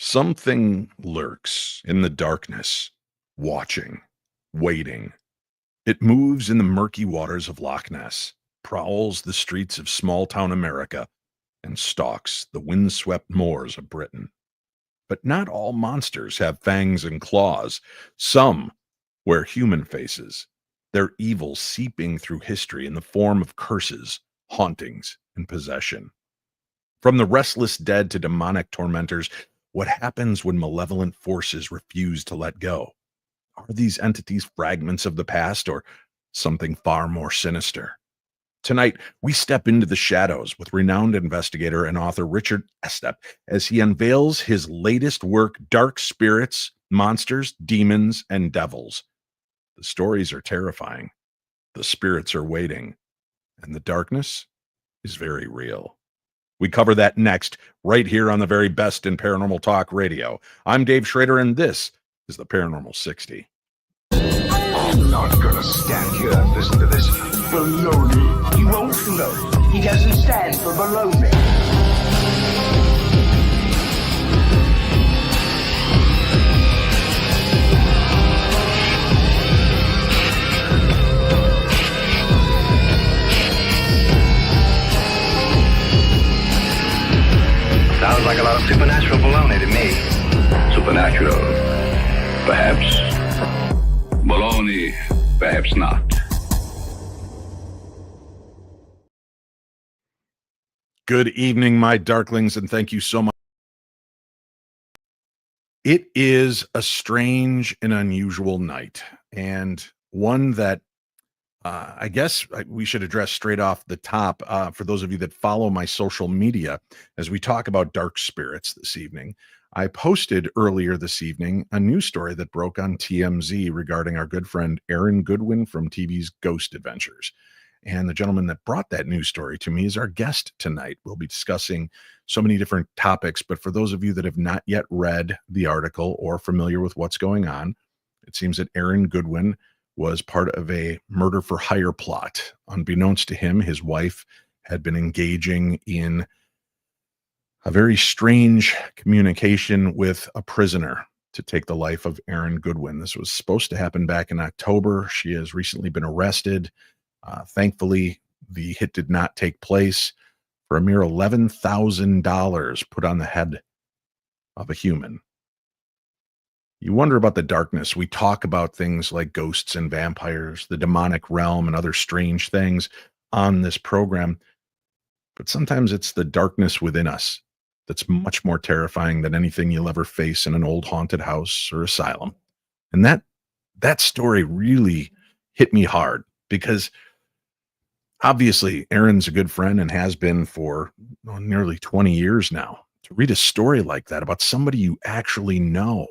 Something lurks in the darkness, watching, waiting. It moves in the murky waters of Loch Ness, prowls the streets of small town America, and stalks the windswept moors of Britain. But not all monsters have fangs and claws. Some wear human faces, their evil seeping through history in the form of curses, hauntings, and possession. From the restless dead to demonic tormentors, what happens when malevolent forces refuse to let go? Are these entities fragments of the past or something far more sinister? Tonight, we step into the shadows with renowned investigator and author Richard Estep as he unveils his latest work, Dark Spirits, Monsters, Demons, and Devils. The stories are terrifying, the spirits are waiting, and the darkness is very real. We cover that next, right here on the very best in paranormal talk radio. I'm Dave Schrader, and this is the Paranormal 60. I'm not gonna stand here and listen to this baloney. He won't float. He doesn't stand for baloney. Sounds like a lot of supernatural baloney to me. Supernatural, perhaps. Baloney, perhaps not. Good evening, my darklings, and thank you so much. It is a strange and unusual night, and one that I guess we should address straight off the top for those of you that follow my social media as we talk about dark spirits this evening. I posted earlier this evening a news story that broke on TMZ regarding our good friend Aaron Goodwin from TV's Ghost Adventures. And the gentleman that brought that news story to me is our guest tonight. We'll be discussing so many different topics, but for those of you that have not yet read the article or familiar with what's going on, it seems that Aaron Goodwin was part of a murder for hire plot. Unbeknownst to him, his wife had been engaging in a very strange communication with a prisoner to take the life of Aaron Goodwin. This was supposed to happen back in October. She has recently been arrested. Thankfully, the hit did not take place for a mere $11,000 put on the head of a human. You wonder about the darkness. We talk about things like ghosts and vampires, the demonic realm, and other strange things on this program. But sometimes it's the darkness within us that's much more terrifying than anything you'll ever face in an old haunted house or asylum. And that story really hit me hard because obviously Aaron's a good friend and has been for nearly 20 years now. To read a story like that about somebody you actually know,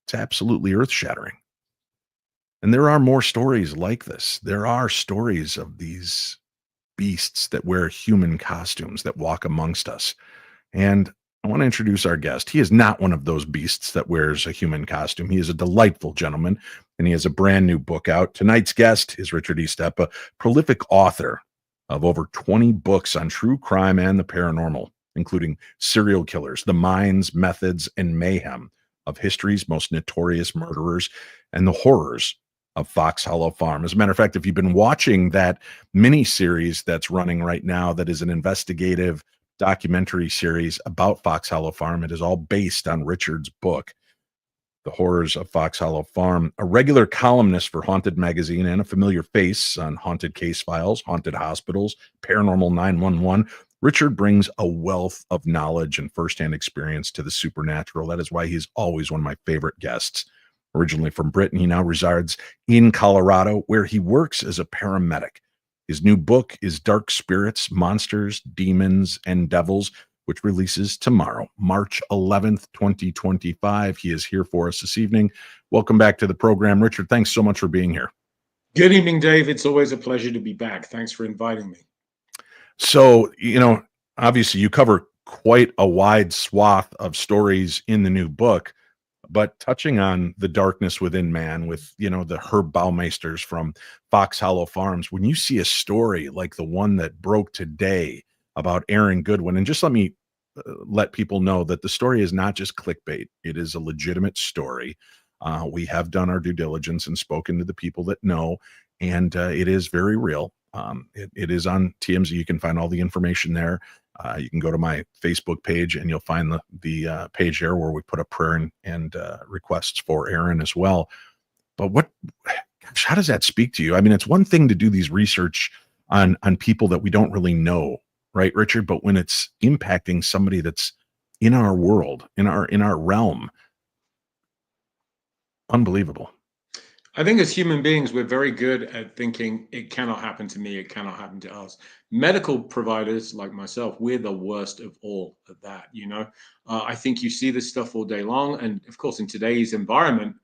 it's absolutely earth-shattering. And there are more stories like this. There are stories of these beasts that wear human costumes that walk amongst us. And I want to introduce our guest. He is not one of those beasts that wears a human costume. He is a delightful gentleman, and he has a brand new book out. Tonight's guest is Richard Estep, a prolific author of over 20 books on true crime and the paranormal, including serial killers, the minds, methods, and mayhem of history's most notorious murderers, and the horrors of Fox Hollow Farm. As a matter of fact, if you've been watching that mini series that's running right now, that is an investigative documentary series about Fox Hollow Farm, it is all based on Richard's book, The Horrors of Fox Hollow Farm. A regular columnist for Haunted Magazine and a familiar face on haunted case files, haunted hospitals, Paranormal 911, Richard brings a wealth of knowledge and firsthand experience to the supernatural. That is why he's always one of my favorite guests. Originally from Britain, he now resides in Colorado, where he works as a paramedic. His new book is Dark Spirits, Monsters, Demons, and Devils, which releases tomorrow, March 11th, 2025. He is here for us this evening. Welcome back to the program. Richard, thanks so much for being here. Good evening, Dave. It's always a pleasure to be back. Thanks for inviting me. So, obviously you cover quite a wide swath of stories in the new book, but touching on the darkness within man with, the Herb Baumeisters from Fox Hollow Farms, when you see a story like the one that broke today about Aaron Goodwin, and just let me let people know that the story is not just clickbait. It is a legitimate story. We have done our due diligence and spoken to the people that know, and it is very real. It is on TMZ. You can find all the information there. You can go to my Facebook page and you'll find the page there where we put up prayer and requests for Aaron as well. But gosh, how does that speak to you? I mean, it's one thing to do these research on people that we don't really know, right, Richard? But when it's impacting somebody that's in our world, in our realm, unbelievable. I think as human beings, we're very good at thinking it cannot happen to me, it cannot happen to us. Medical providers like myself, we're the worst of all at that, you know. I think you see this stuff all day long. And of course, in today's environment,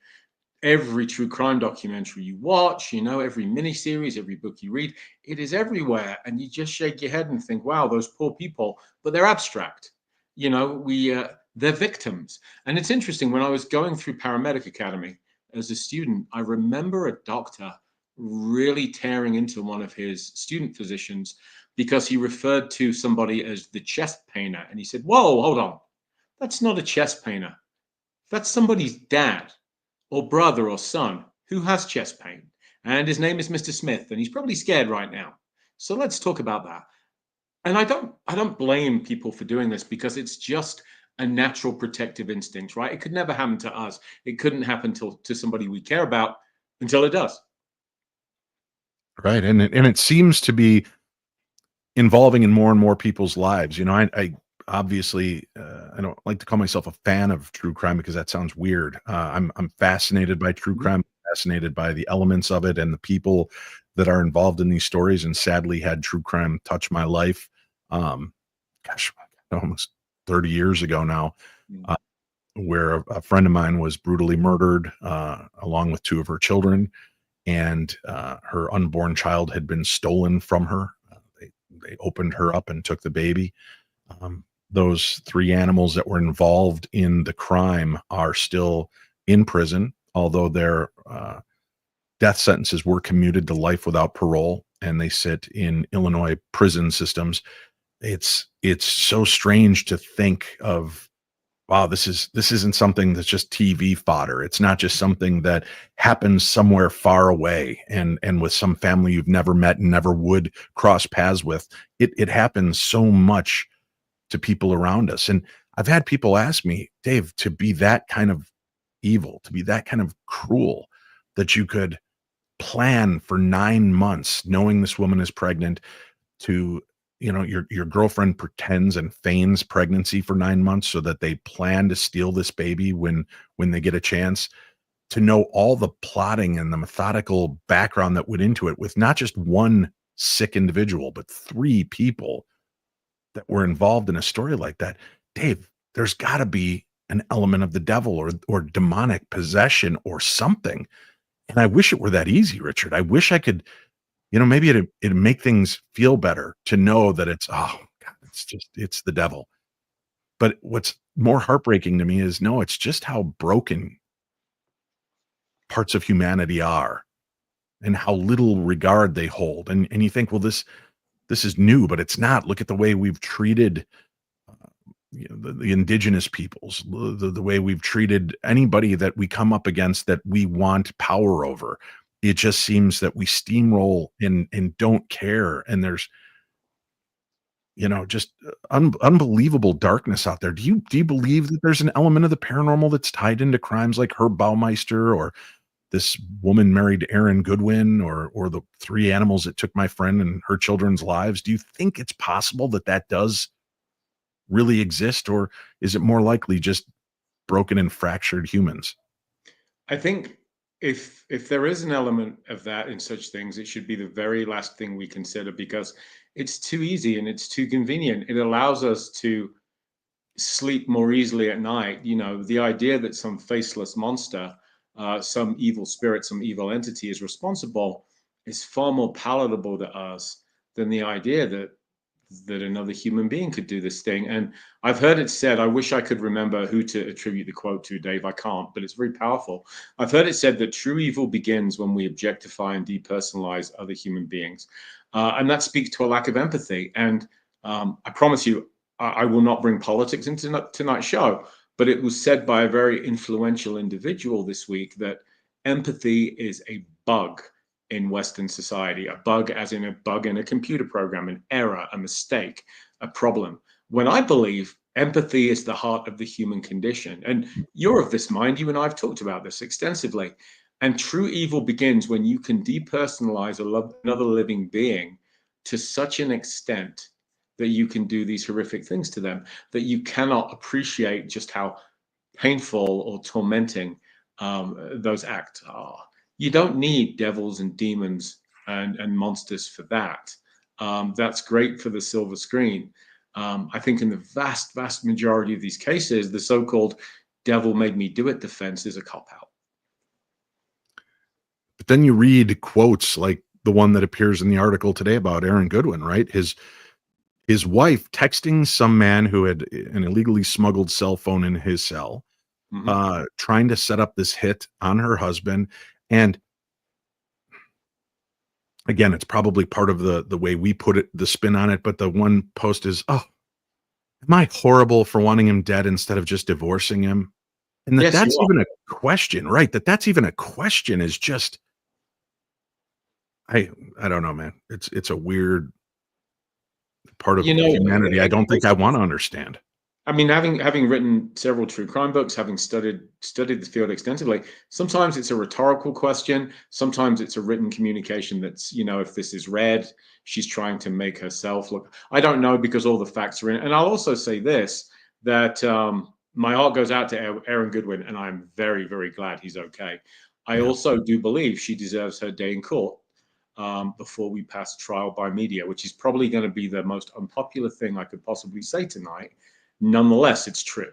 every true crime documentary you watch, you know, every miniseries, every book you read, it is everywhere. And you just shake your head and think, wow, those poor people, but they're abstract. You know, they're victims. And it's interesting, when I was going through paramedic academy as a student, I remember a doctor really tearing into one of his student physicians because he referred to somebody as the chest painer. And he said, whoa, hold on. That's not a chest painer. That's somebody's dad or brother or son who has chest pain. And his name is Mr. Smith, and he's probably scared right now. So let's talk about that. And I don't blame people for doing this, because it's just a natural protective instinct, right? It could never happen to us. It couldn't happen to somebody we care about until it does. Right. And it seems to be involving in more and more people's lives. You know, I obviously I don't like to call myself a fan of true crime because that sounds weird. I'm fascinated by true crime, fascinated by the elements of it and the people that are involved in these stories. And sadly, had true crime touch my life. Gosh, almost 30 years ago now, where a friend of mine was brutally murdered along with two of her children, and her unborn child had been stolen from her. They opened her up and took the baby. Those three animals that were involved in the crime are still in prison, although their death sentences were commuted to life without parole, and they sit in Illinois prison systems. It's so strange to think of, wow, this isn't something that's just TV fodder. It's not just something that happens somewhere far away and with some family you've never met and never would cross paths with. It happens so much to people around us. And I've had people ask me, Dave, to be that kind of evil, to be that kind of cruel, that you could plan for 9 months knowing this woman is pregnant, to, you know, your girlfriend pretends and feigns pregnancy for 9 months so that they plan to steal this baby when they get a chance, to know all the plotting and the methodical background that went into it, with not just one sick individual, but 3 people that were involved in a story like that. Dave, there's got to be an element of the devil or demonic possession or something. And I wish it were that easy, Richard. I wish I could, you know, maybe it'd make things feel better to know that it's, oh God, it's the devil. But what's more heartbreaking to me is, no, it's just how broken parts of humanity are and how little regard they hold. And you think, well, this is new, but it's not. Look at the way we've treated you know, the indigenous peoples, the way we've treated anybody that we come up against that we want power over. It just seems that we steamroll and don't care. And there's, you know, just unbelievable darkness out there. Do you believe that there's an element of the paranormal that's tied into crimes like Herb Baumeister, or this woman married Aaron Goodwin, or the 3 animals that took my friend and her children's lives? Do you think it's possible that does really exist, or is it more likely just broken and fractured humans? I think if there is an element of that in such things, it should be the very last thing we consider, because it's too easy and it's too convenient. It allows us to sleep more easily at night. You know, the idea that some faceless monster, some evil spirit, some evil entity is responsible is far more palatable to us than the idea that another human being could do this thing. And I've heard it said, I wish I could remember who to attribute the quote to, Dave. I can't, but it's very powerful. I've heard it said that true evil begins when we objectify and depersonalize other human beings. And that speaks to a lack of empathy. And I promise you, I will not bring politics into tonight's show, but it was said by a very influential individual this week that empathy is a bug in Western society, a bug as in a bug in a computer program, an error, a mistake, a problem. When I believe empathy is the heart of the human condition. And you're of this mind, you and I have talked about this extensively. And true evil begins when you can depersonalize another living being to such an extent that you can do these horrific things to them, that you cannot appreciate just how painful or tormenting those acts are. You don't need devils and demons and monsters for that. That's great for the silver screen. I think in the vast, vast majority of these cases, the so-called devil made me do it defense is a cop-out. But then you read quotes like the one that appears in the article today about Aaron Goodwin, right? His wife texting some man who had an illegally smuggled cell phone in his cell, trying to set up this hit on her husband. And again, it's probably part of the way we put it, the spin on it. But the one post is, "Oh, am I horrible for wanting him dead instead of just divorcing him?" And Yes, that's you are. even a question, right? That's even a question is just, I don't know, man. It's a weird part of You know, humanity I don't think I want to understand. I mean, having written several true crime books, having studied the field extensively, sometimes it's a rhetorical question. Sometimes it's a written communication that's, if this is read, she's trying to make herself look. I don't know because all the facts are in. And I'll also say this, that my heart goes out to Aaron Goodwin, and I'm very, very glad he's okay. I Yeah. also do believe she deserves her day in court before we pass trial by media, which is probably going to be the most unpopular thing I could possibly say tonight. Nonetheless, it's true.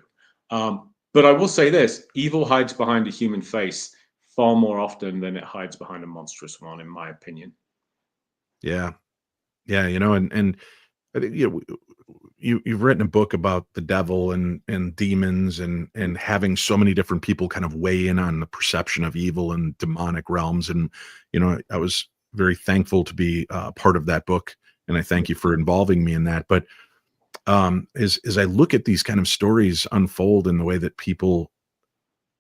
But I will say this, evil hides behind a human face far more often than it hides behind a monstrous one, in my opinion. Yeah. Yeah. And I think, you've written a book about the devil and demons and having so many different people kind of weigh in on the perception of evil and demonic realms. And, I was very thankful to be part of that book. And I thank you for involving me in that. But as I look at these kind of stories unfold in the way that people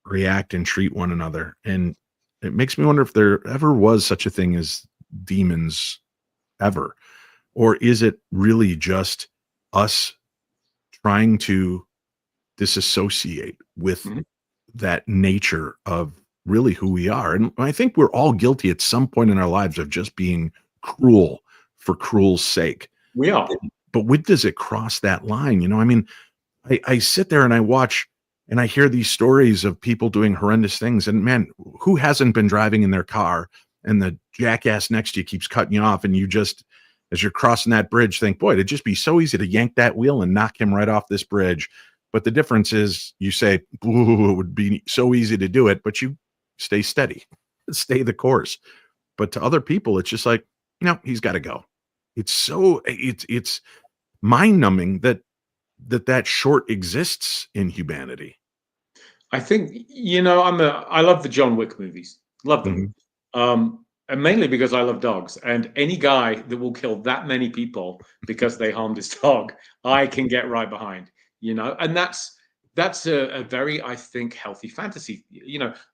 react and treat one another, and it makes me wonder if there ever was such a thing as demons ever, or is it really just us trying to disassociate with Mhm. that nature of really who we are? And I think we're all guilty at some point in our lives of just being cruel for cruel's sake. We are. But when does it cross that line? I mean, I sit there and I watch and I hear these stories of people doing horrendous things. And man, who hasn't been driving in their car and the jackass next to you keeps cutting you off, and you just, as you're crossing that bridge, think, boy, it'd just be so easy to yank that wheel and knock him right off this bridge. But the difference is you say, ooh, it would be so easy to do it, but you stay steady, stay the course. But to other people, it's just like, he's got to go. It's mind numbing that short exists in humanity. I think, I love the John Wick movies. Love them. And mainly because I love dogs. And any guy that will kill that many people because they harmed his dog, I can get right behind, and that's a very, I think, healthy fantasy,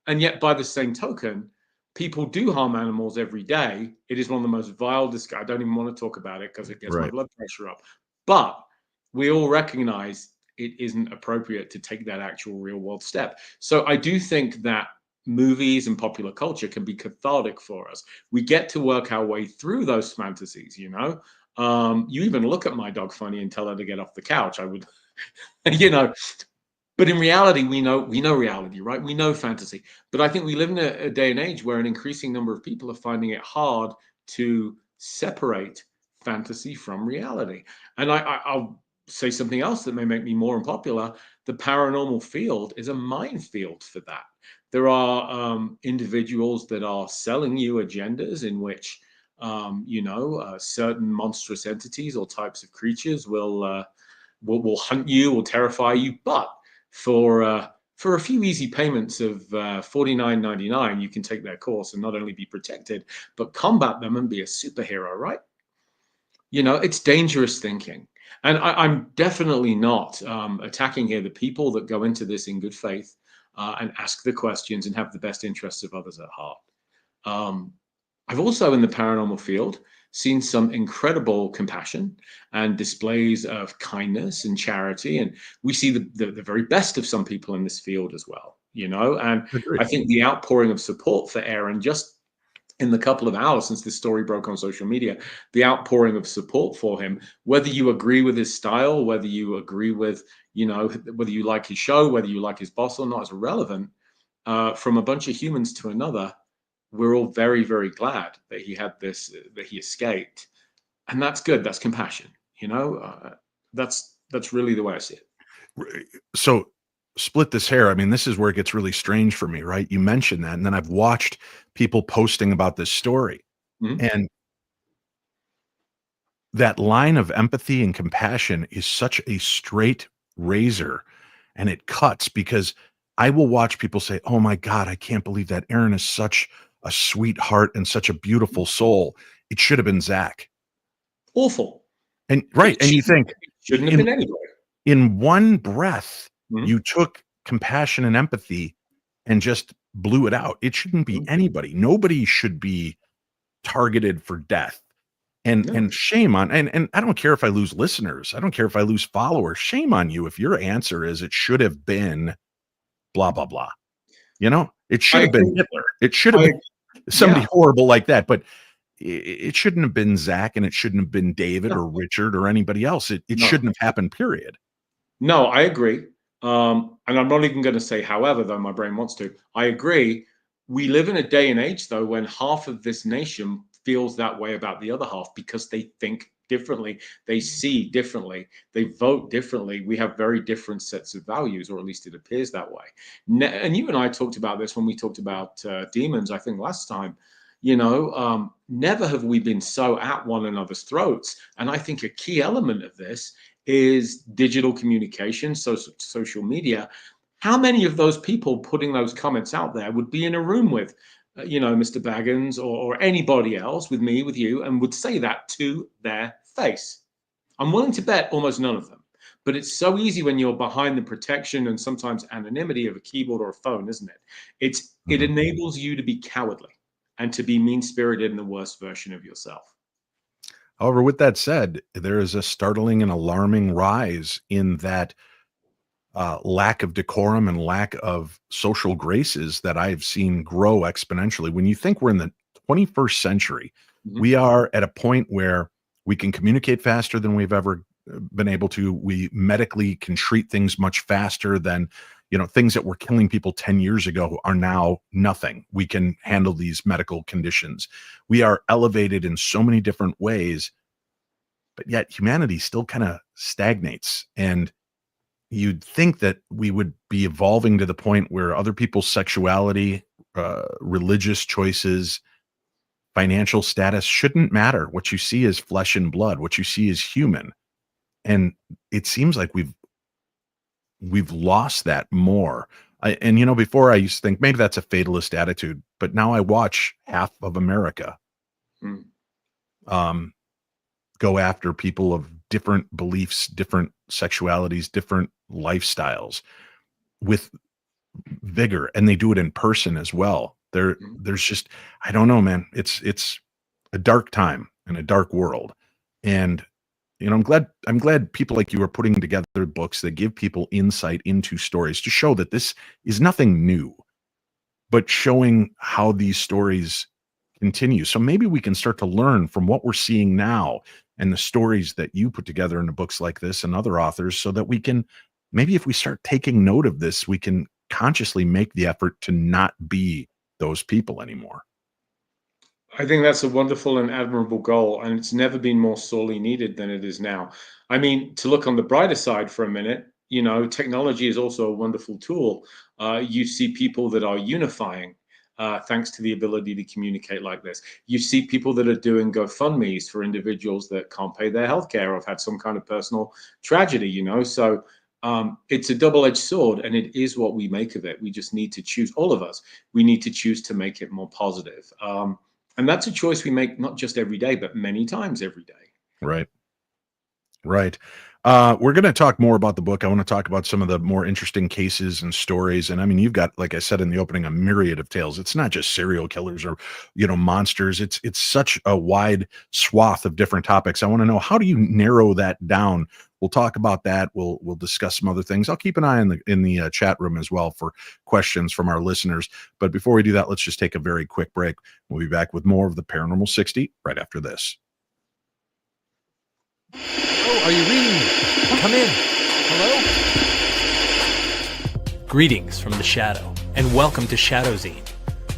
and yet by the same token, people do harm animals every day. It is one of the most vile I don't even want to talk about it because it gets my Right. blood pressure up. But we all recognize it isn't appropriate to take that actual real world step. So I do think that movies and popular culture can be cathartic for us. We get to work our way through those fantasies, You even look at my dog funny and tell her to get off the couch. I would, but in reality, we know reality, right? We know fantasy. But I think we live in a day and age where an increasing number of people are finding it hard to separate fantasy from reality. And I'll say something else that may make me more unpopular. The paranormal field is a minefield for that. There are individuals that are selling you agendas in which, certain monstrous entities or types of creatures will hunt you, will terrify you. But for a few easy payments of $49.99, you can take their course and not only be protected, but combat them and be a superhero, right? It's dangerous thinking. And I'm definitely not attacking here the people that go into this in good faith and ask the questions and have the best interests of others at heart. Um, I've also in the paranormal field seen some incredible compassion and displays of kindness and charity, and we see the very best of some people in this field as well. You know, and Agreed. I think the outpouring of support for Aaron just in the couple of hours since this story broke on social media, the outpouring of support for him, whether you agree with his style, whether you agree with, you know, whether you like his show, whether you like his boss or not, is irrelevant. From a bunch of humans to another, we're all very, very glad that he had this, that he escaped, and that's good. That's compassion. You know, that's really the way I see it. So split this hair. I mean, this is where it gets really strange for me, right? You mentioned that, and then I've watched people posting about this story, Mhm. and that line of empathy and compassion is such a straight razor, and it cuts because I will watch people say, "Oh my God, I can't believe that Aaron is such a sweetheart and such a beautiful soul. It should have been Zach." Awful. And right, and you think It shouldn't have in been anybody. in one breath, Mhm. you took compassion and empathy and just blew it out. It shouldn't be Mhm. anybody. Nobody should be targeted for death. No. And shame on and I don't care if I lose listeners. I don't care if I lose followers. Shame on you if your answer is it should have been blah blah blah. You know? It should I have been agree. Hitler. It should have I been somebody Yeah. horrible like that, but it shouldn't have been Zach and it shouldn't have been David No. or Richard or anybody else. It No. shouldn't have happened, period. No, I agree. And I'm not even going to say however, though my brain wants to. I agree. We live in a day and age, though, when half of this nation feels that way about the other half because they think differently, they see differently, they vote differently. We have very different sets of values, or at least it appears that way. And you and I talked about this when we talked about demons, I think last time. You know, never have we been so at one another's throats. And I think a key element of this is digital communication, so social media. How many of those people putting those comments out there would be in a room with, you know, Mr. Baggins or anybody else, with me, with you, and would say that to their face? I'm willing to bet almost none of them. But it's so easy when you're behind the protection and sometimes anonymity of a keyboard or a phone, isn't it? It Mhm. enables you to be cowardly and to be mean spirited and the worst version of yourself. However, with that said, there is a startling and alarming rise in that lack of decorum and lack of social graces that I've seen grow exponentially. When you think we're in the 21st century, Mhm. we are at a point where we can communicate faster than we've ever been able to. We medically can treat things much faster than, you know, things that were killing people 10 years ago are now nothing. We can handle these medical conditions. We are elevated in so many different ways, but yet humanity still kind of stagnates. And you'd think that we would be evolving to the point where other people's sexuality, religious choices, financial status shouldn't matter. What you see is flesh and blood. What you see is human. And it seems like we've lost that more. And you know, before I used to think maybe that's a fatalist attitude, but now I watch half of America Mm. um, go after people of different beliefs, different sexualities, different lifestyles with vigor, and they do it in person as well. Mm. There's just I don't know, man. It's a dark time and a dark world. And you know, I'm glad people like you are putting together books that give people insight into stories to show that this is nothing new, but showing how these stories continue. So maybe we can start to learn from what we're seeing now and the stories that you put together in the books like this and other authors so that we can maybe if we start taking note of this, we can consciously make the effort to not be those people anymore. I think that's a wonderful and admirable goal, and it's never been more sorely needed than it is now. I mean, to look on the brighter side for a minute, you know, technology is also a wonderful tool. You see people that are unifying thanks to the ability to communicate like this. You see people that are doing GoFundMe's for individuals that can't pay their healthcare or have had some kind of personal tragedy, you know. So it's a double-edged sword, and it is what we make of it. We just need to choose, all of us, we need to choose to make it more positive. And that's a choice we make not just every day, but many times every day. Right. Right. We're going to talk more about the book. I want to talk about some of the more interesting cases and stories. And I mean, you've got, like I said in the opening, a myriad of tales. It's not just serial killers or, monsters. It's such a wide swath of different topics. I want to know, how do you narrow that down? We'll talk about that. We'll discuss some other things. I'll keep an eye in the chat room as well for questions from our listeners. But before we do that, let's just take a very quick break. We'll be back with more of the Paranormal 60 right after this. Oh, are you reading me? Come in. Hello? Greetings from the Shadow, and welcome to ShadowZine.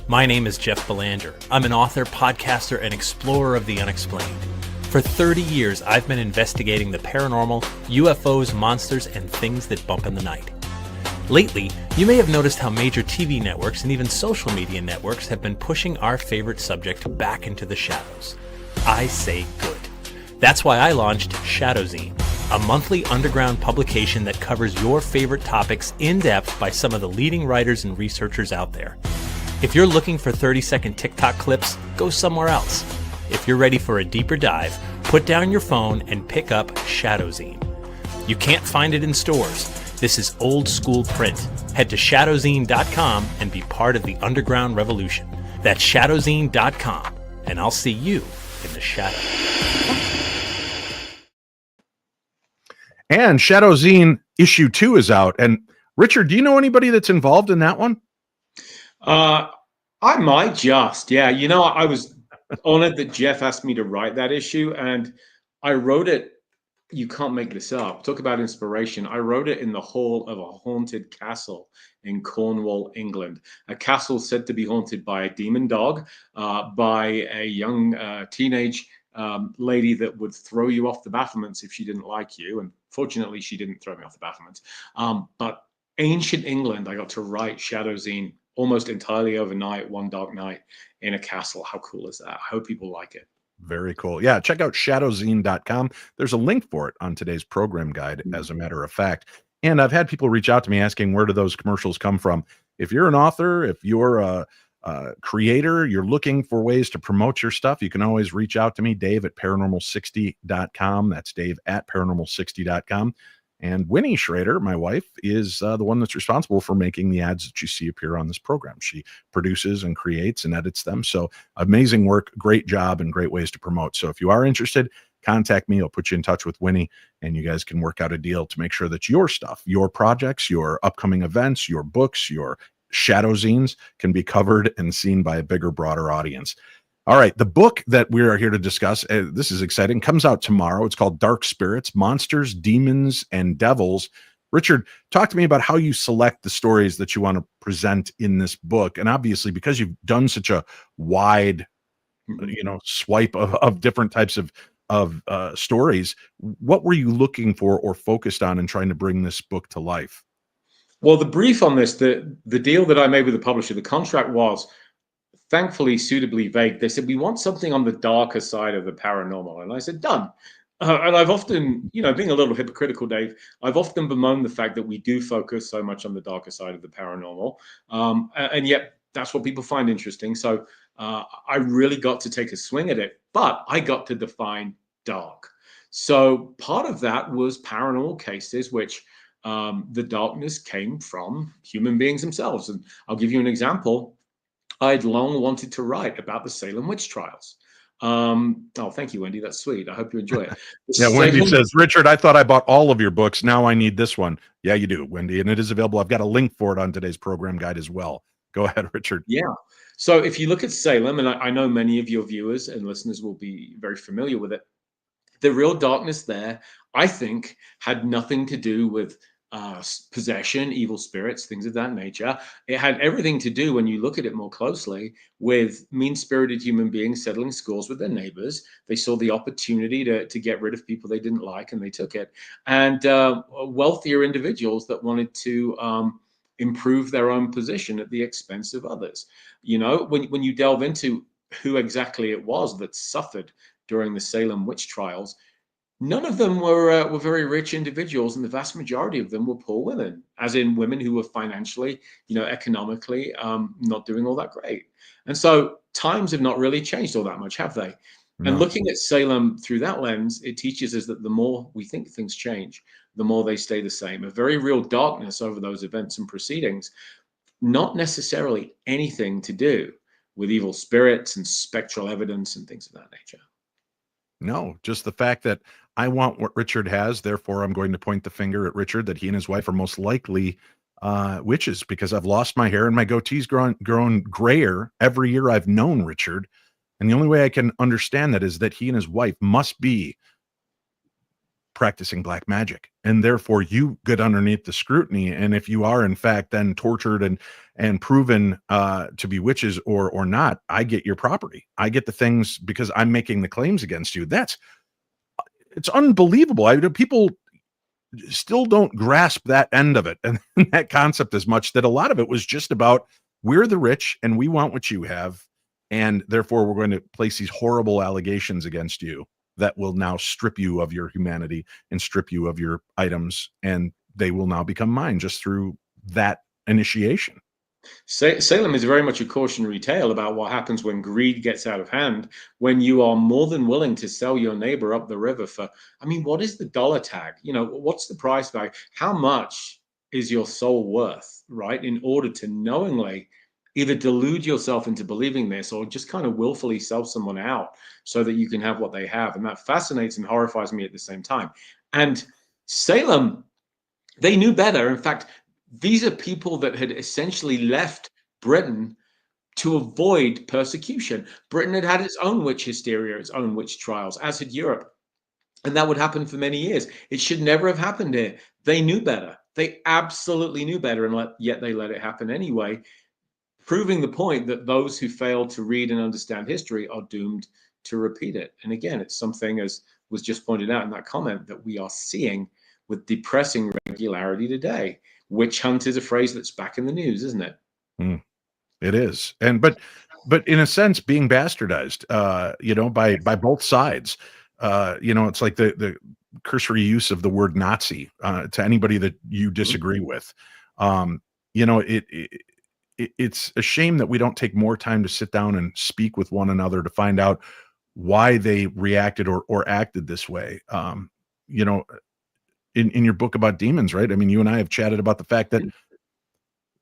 My name is Jeff Belanger. I'm an author, podcaster, and explorer of the unexplained. For 30 years, I've been investigating the paranormal, UFOs, monsters, and things that bump in the night. Lately, you may have noticed how major TV networks and even social media networks have been pushing our favorite subject back into the shadows. I say good. That's why I launched ShadowZine, a monthly underground publication that covers your favorite topics in depth by some of the leading writers and researchers out there. If you're looking for 30-second TikTok clips, go somewhere else. If you're ready for a deeper dive, put down your phone and pick up ShadowZine. You can't find it in stores. This is old school print. Head to shadowzine.com and be part of the underground revolution. That's shadowzine.com, and I'll see you in the shadow. And ShadowZine issue 2 is out. And Richard, do you know anybody that's involved in that one? I might just, yeah. I was honored that Jeff asked me to write that issue, and I wrote it. You can't make this up. Talk about inspiration. I wrote it in the hall of a haunted castle in Cornwall, England. A castle said to be haunted by a demon dog, by a young teenage lady that would throw you off the battlements if she didn't like you. And fortunately, she didn't throw me off the battlements. But ancient England, I got to write ShadowZine almost entirely overnight, one dark night in a castle. How cool is that? I hope people like it. Very cool. Yeah, check out shadowzine.com. There's a link for it on today's program guide, as a matter of fact. And I've had people reach out to me asking, where do those commercials come from? If you're an author, if you're a creator, you're looking for ways to promote your stuff, you can always reach out to me, Dave at paranormal60.com. That's Dave at paranormal60.com. And Winnie Schrader, my wife, is the one that's responsible for making the ads that you see appear on this program. She produces and creates and edits them. So amazing work, great job, and great ways to promote. So if you are interested, contact me. I'll put you in touch with Winnie, and you guys can work out a deal to make sure that your stuff, your projects, your upcoming events, your books, your ShadowZines can be covered and seen by a bigger, broader audience. All right, the book that we are here to discuss, this is exciting, comes out tomorrow. It's called Dark Spirits, Monsters, Demons, and Devils. Richard, talk to me about how you select the stories that you want to present in this book. And obviously, because you've done such a wide, swipe of different types of stories, what were you looking for or focused on in trying to bring this book to life? Well, the brief on this, the deal that I made with the publisher, the contract was thankfully suitably vague. They said, we want something on the darker side of the paranormal. And I said, done. And I've often, being a little hypocritical, Dave, I've often bemoaned the fact that we do focus so much on the darker side of the paranormal. And yet that's what people find interesting. So I really got to take a swing at it, but I got to define dark. So part of that was paranormal cases, which the darkness came from human beings themselves. And I'll give you an example. I'd long wanted to write about the Salem witch trials. Oh, thank you, Wendy. That's sweet. I hope you enjoy it. Yeah, Wendy says, Richard, I thought I bought all of your books. Now I need this one. Yeah, you do, Wendy. And it is available. I've got a link for it on today's program guide as well. Go ahead, Richard. Yeah. So if you look at Salem, and I know many of your viewers and listeners will be very familiar with it, the real darkness there, I think, had nothing to do with possession, evil spirits, things of that nature. It had everything to do, when you look at it more closely, with mean-spirited human beings settling scores with their neighbors. They saw the opportunity to get rid of people they didn't like, and they took it. And wealthier individuals that wanted to improve their own position at the expense of others. When you delve into who exactly it was that suffered during the Salem witch trials, none of them were very rich individuals, and the vast majority of them were poor women, as in women who were financially, economically not doing all that great. And so times have not really changed all that much, have they? And No. looking at Salem through that lens, it teaches us that the more we think things change, the more they stay the same. A very real darkness over those events and proceedings, not necessarily anything to do with evil spirits and spectral evidence and things of that nature. No, just the fact that I want what Richard has, therefore I'm going to point the finger at Richard that he and his wife are most likely witches because I've lost my hair and my goatee's grown grayer every year I've known Richard. And the only way I can understand that is that he and his wife must be practicing black magic. And therefore you get underneath the scrutiny. And if you are in fact then tortured and proven to be witches or not, I get your property. I get the things because I'm making the claims against you. It's unbelievable. People still don't grasp that end of it and that concept as much, that a lot of it was just about we're the rich and we want what you have. And therefore we're going to place these horrible allegations against you that will now strip you of your humanity and strip you of your items. And they will now become mine just through that initiation. Salem is very much a cautionary tale about what happens when greed gets out of hand, when you are more than willing to sell your neighbor up the river for, I mean, what is the dollar tag? You know, what's the price tag? How much is your soul worth, right? In order to knowingly either delude yourself into believing this or just kind of willfully sell someone out so that you can have what they have. And that fascinates and horrifies me at the same time. And Salem, they knew better. In fact, these are people that had essentially left Britain to avoid persecution. Britain had had its own witch hysteria, its own witch trials, as had Europe. And that would happen for many years. It should never have happened here. They knew better. They absolutely knew better, and yet they let it happen anyway, proving the point that those who fail to read and understand history are doomed to repeat it. And again, it's something, as was just pointed out in that comment, that we are seeing with depressing regularity today. Witch hunt is a phrase that's back in the news, isn't it? It is. And but in a sense being bastardized, by both sides. It's like the cursory use of the word Nazi to anybody that you disagree with. It's a shame that we don't take more time to sit down and speak with one another to find out why they reacted or acted this way. In your book about demons, right? I mean, you and I have chatted about the fact that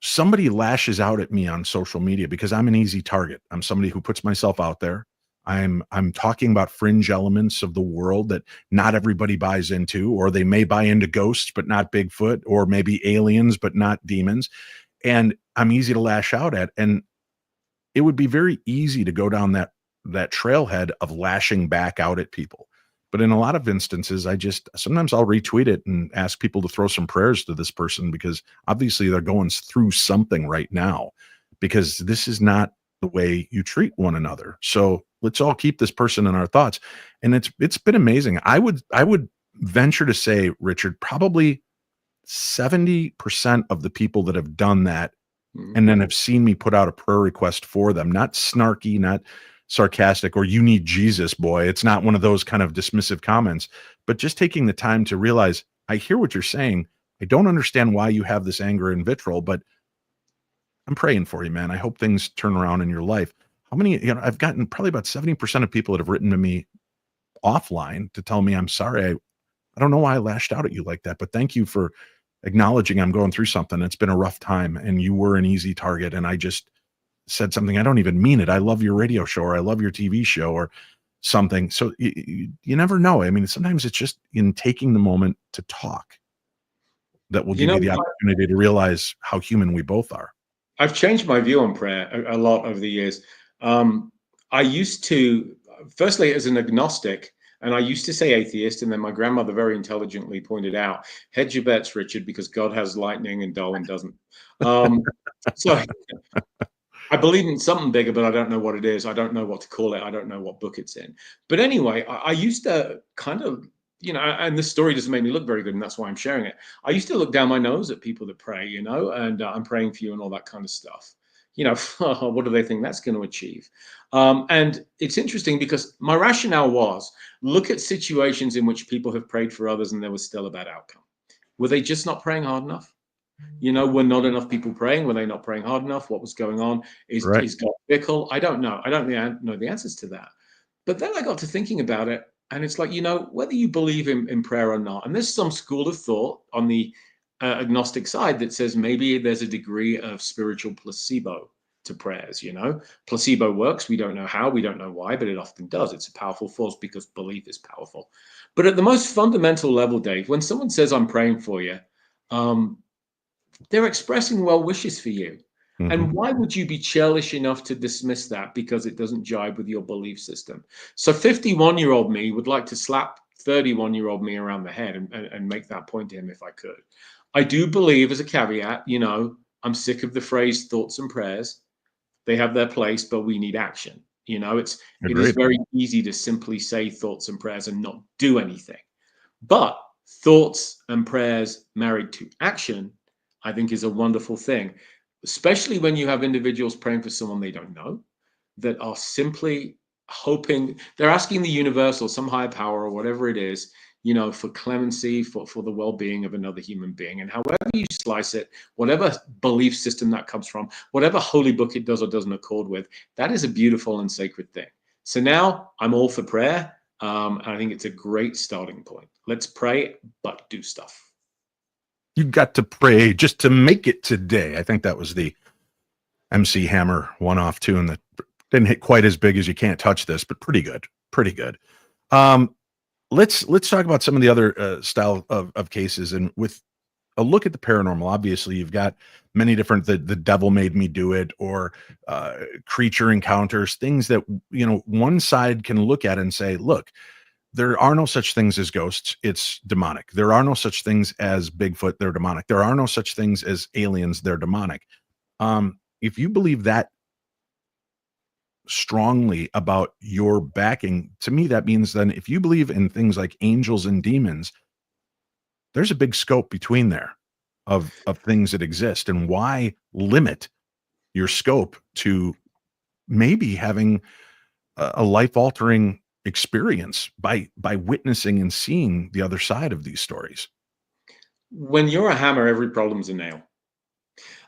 somebody lashes out at me on social media because I'm an easy target. I'm somebody who puts myself out there. I'm talking about fringe elements of the world that not everybody buys into, or they may buy into ghosts, but not Bigfoot, or maybe aliens, but not demons. And I'm easy to lash out at. And it would be very easy to go down that trailhead of lashing back out at people. But in a lot of instances, sometimes I'll retweet it and ask people to throw some prayers to this person because obviously they're going through something right now, because this is not the way you treat one another. So let's all keep this person in our thoughts. And it's been amazing. I would venture to say, Richard, probably 70% of the people that have done that and then have seen me put out a prayer request for them, not snarky, not sarcastic, or you need Jesus, boy. It's not one of those kind of dismissive comments, but just taking the time to realize, I hear what you're saying. I don't understand why you have this anger and vitriol, but I'm praying for you, man. I hope things turn around in your life. How many, I've gotten probably about 70% of people that have written to me offline to tell me, I'm sorry. I don't know why I lashed out at you like that, but thank you for acknowledging I'm going through something. It's been a rough time and you were an easy target. And I just said something. I don't even mean it. I love your radio show, or I love your TV show, or something. So you never know. I mean, sometimes it's just in taking the moment to talk that will give you the opportunity to realize how human we both are. I've changed my view on prayer a lot over the years. I used to, firstly, as an agnostic, and I used to say atheist, and then my grandmother very intelligently pointed out, hedge your bets, Richard, because God has lightning and Darwin doesn't. So I believe in something bigger, but I don't know what it is. I don't know what to call it. I don't know what book it's in. But anyway, I used to kind of, and this story doesn't make me look very good, and that's why I'm sharing it. I used to look down my nose at people that pray, and I'm praying for you and all that kind of stuff. What do they think that's going to achieve? And it's interesting because my rationale was, look at situations in which people have prayed for others and there was still a bad outcome. Were they just not praying hard enough? Were not enough people praying? Were they not praying hard enough? What was going on? Is God fickle? I don't know. I don't know the answers to that. But then I got to thinking about it, and it's like, whether you believe in prayer or not, and there's some school of thought on the agnostic side that says maybe there's a degree of spiritual placebo to prayers. Placebo works. We don't know how, we don't know why, but it often does. It's a powerful force because belief is powerful. But at the most fundamental level, Dave, when someone says I'm praying for you, they're expressing well wishes for you. Mhm. And why would you be churlish enough to dismiss that because it doesn't jibe with your belief system? So 51-year-old me would like to slap 31-year-old me around the head and make that point to him if I could. I do believe, as a caveat, I'm sick of the phrase thoughts and prayers. They have their place, but we need action. It is Agreed. very easy to simply say thoughts and prayers and not do anything. But thoughts and prayers married to action, I think, is a wonderful thing, especially when you have individuals praying for someone they don't know, that are simply hoping, they're asking the universe or some higher power or whatever it is, for clemency, for the well-being of another human being. And however you slice it, whatever belief system that comes from, whatever holy book it does or doesn't accord with, that is a beautiful and sacred thing. So now I'm all for prayer. And I think it's a great starting point. Let's pray, but do stuff. You got to pray just to make it today. I think that was the MC Hammer one-off tune that didn't hit quite as big as You Can't Touch This, but pretty good. Let's talk about some of the other style of cases, and with a look at the paranormal. Obviously, you've got many different the devil made me do it, or creature encounters, things that one side can look at and say, look, there are no such things as ghosts. It's demonic. There are no such things as Bigfoot. They're demonic. There are no such things as aliens. They're demonic. If you believe that strongly about your backing, to me, that means then if you believe in things like angels and demons, there's a big scope between there of things that exist. And why limit your scope to maybe having a life-altering experience by witnessing and seeing the other side of these stories? When you're a hammer, every problem's a nail.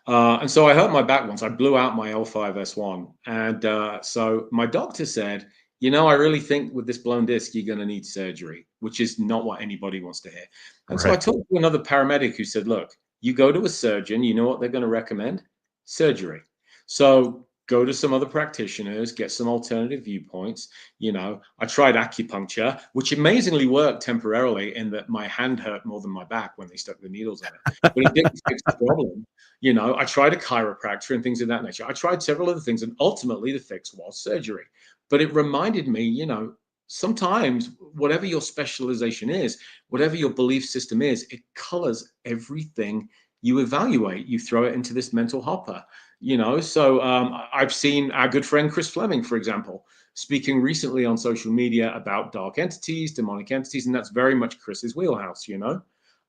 And so I hurt my back once. I blew out my L5S1. And so my doctor said, I really think with this blown disc, you're going to need surgery, which is not what anybody wants to hear. And so I talked to another paramedic who said, look, you go to a surgeon, you know what they're going to recommend? Surgery. So go to some other practitioners, get some alternative viewpoints. I tried acupuncture, which amazingly worked temporarily in that my hand hurt more than my back when they stuck the needles in it. But it didn't fix the problem. I tried a chiropractor and things of that nature. I tried several other things, and ultimately the fix was surgery. But it reminded me, sometimes whatever your specialization is, whatever your belief system is, it colors everything you evaluate. You throw it into this mental hopper. So I've seen our good friend Chris Fleming, for example, speaking recently on social media about dark entities, demonic entities, and that's very much Chris's wheelhouse.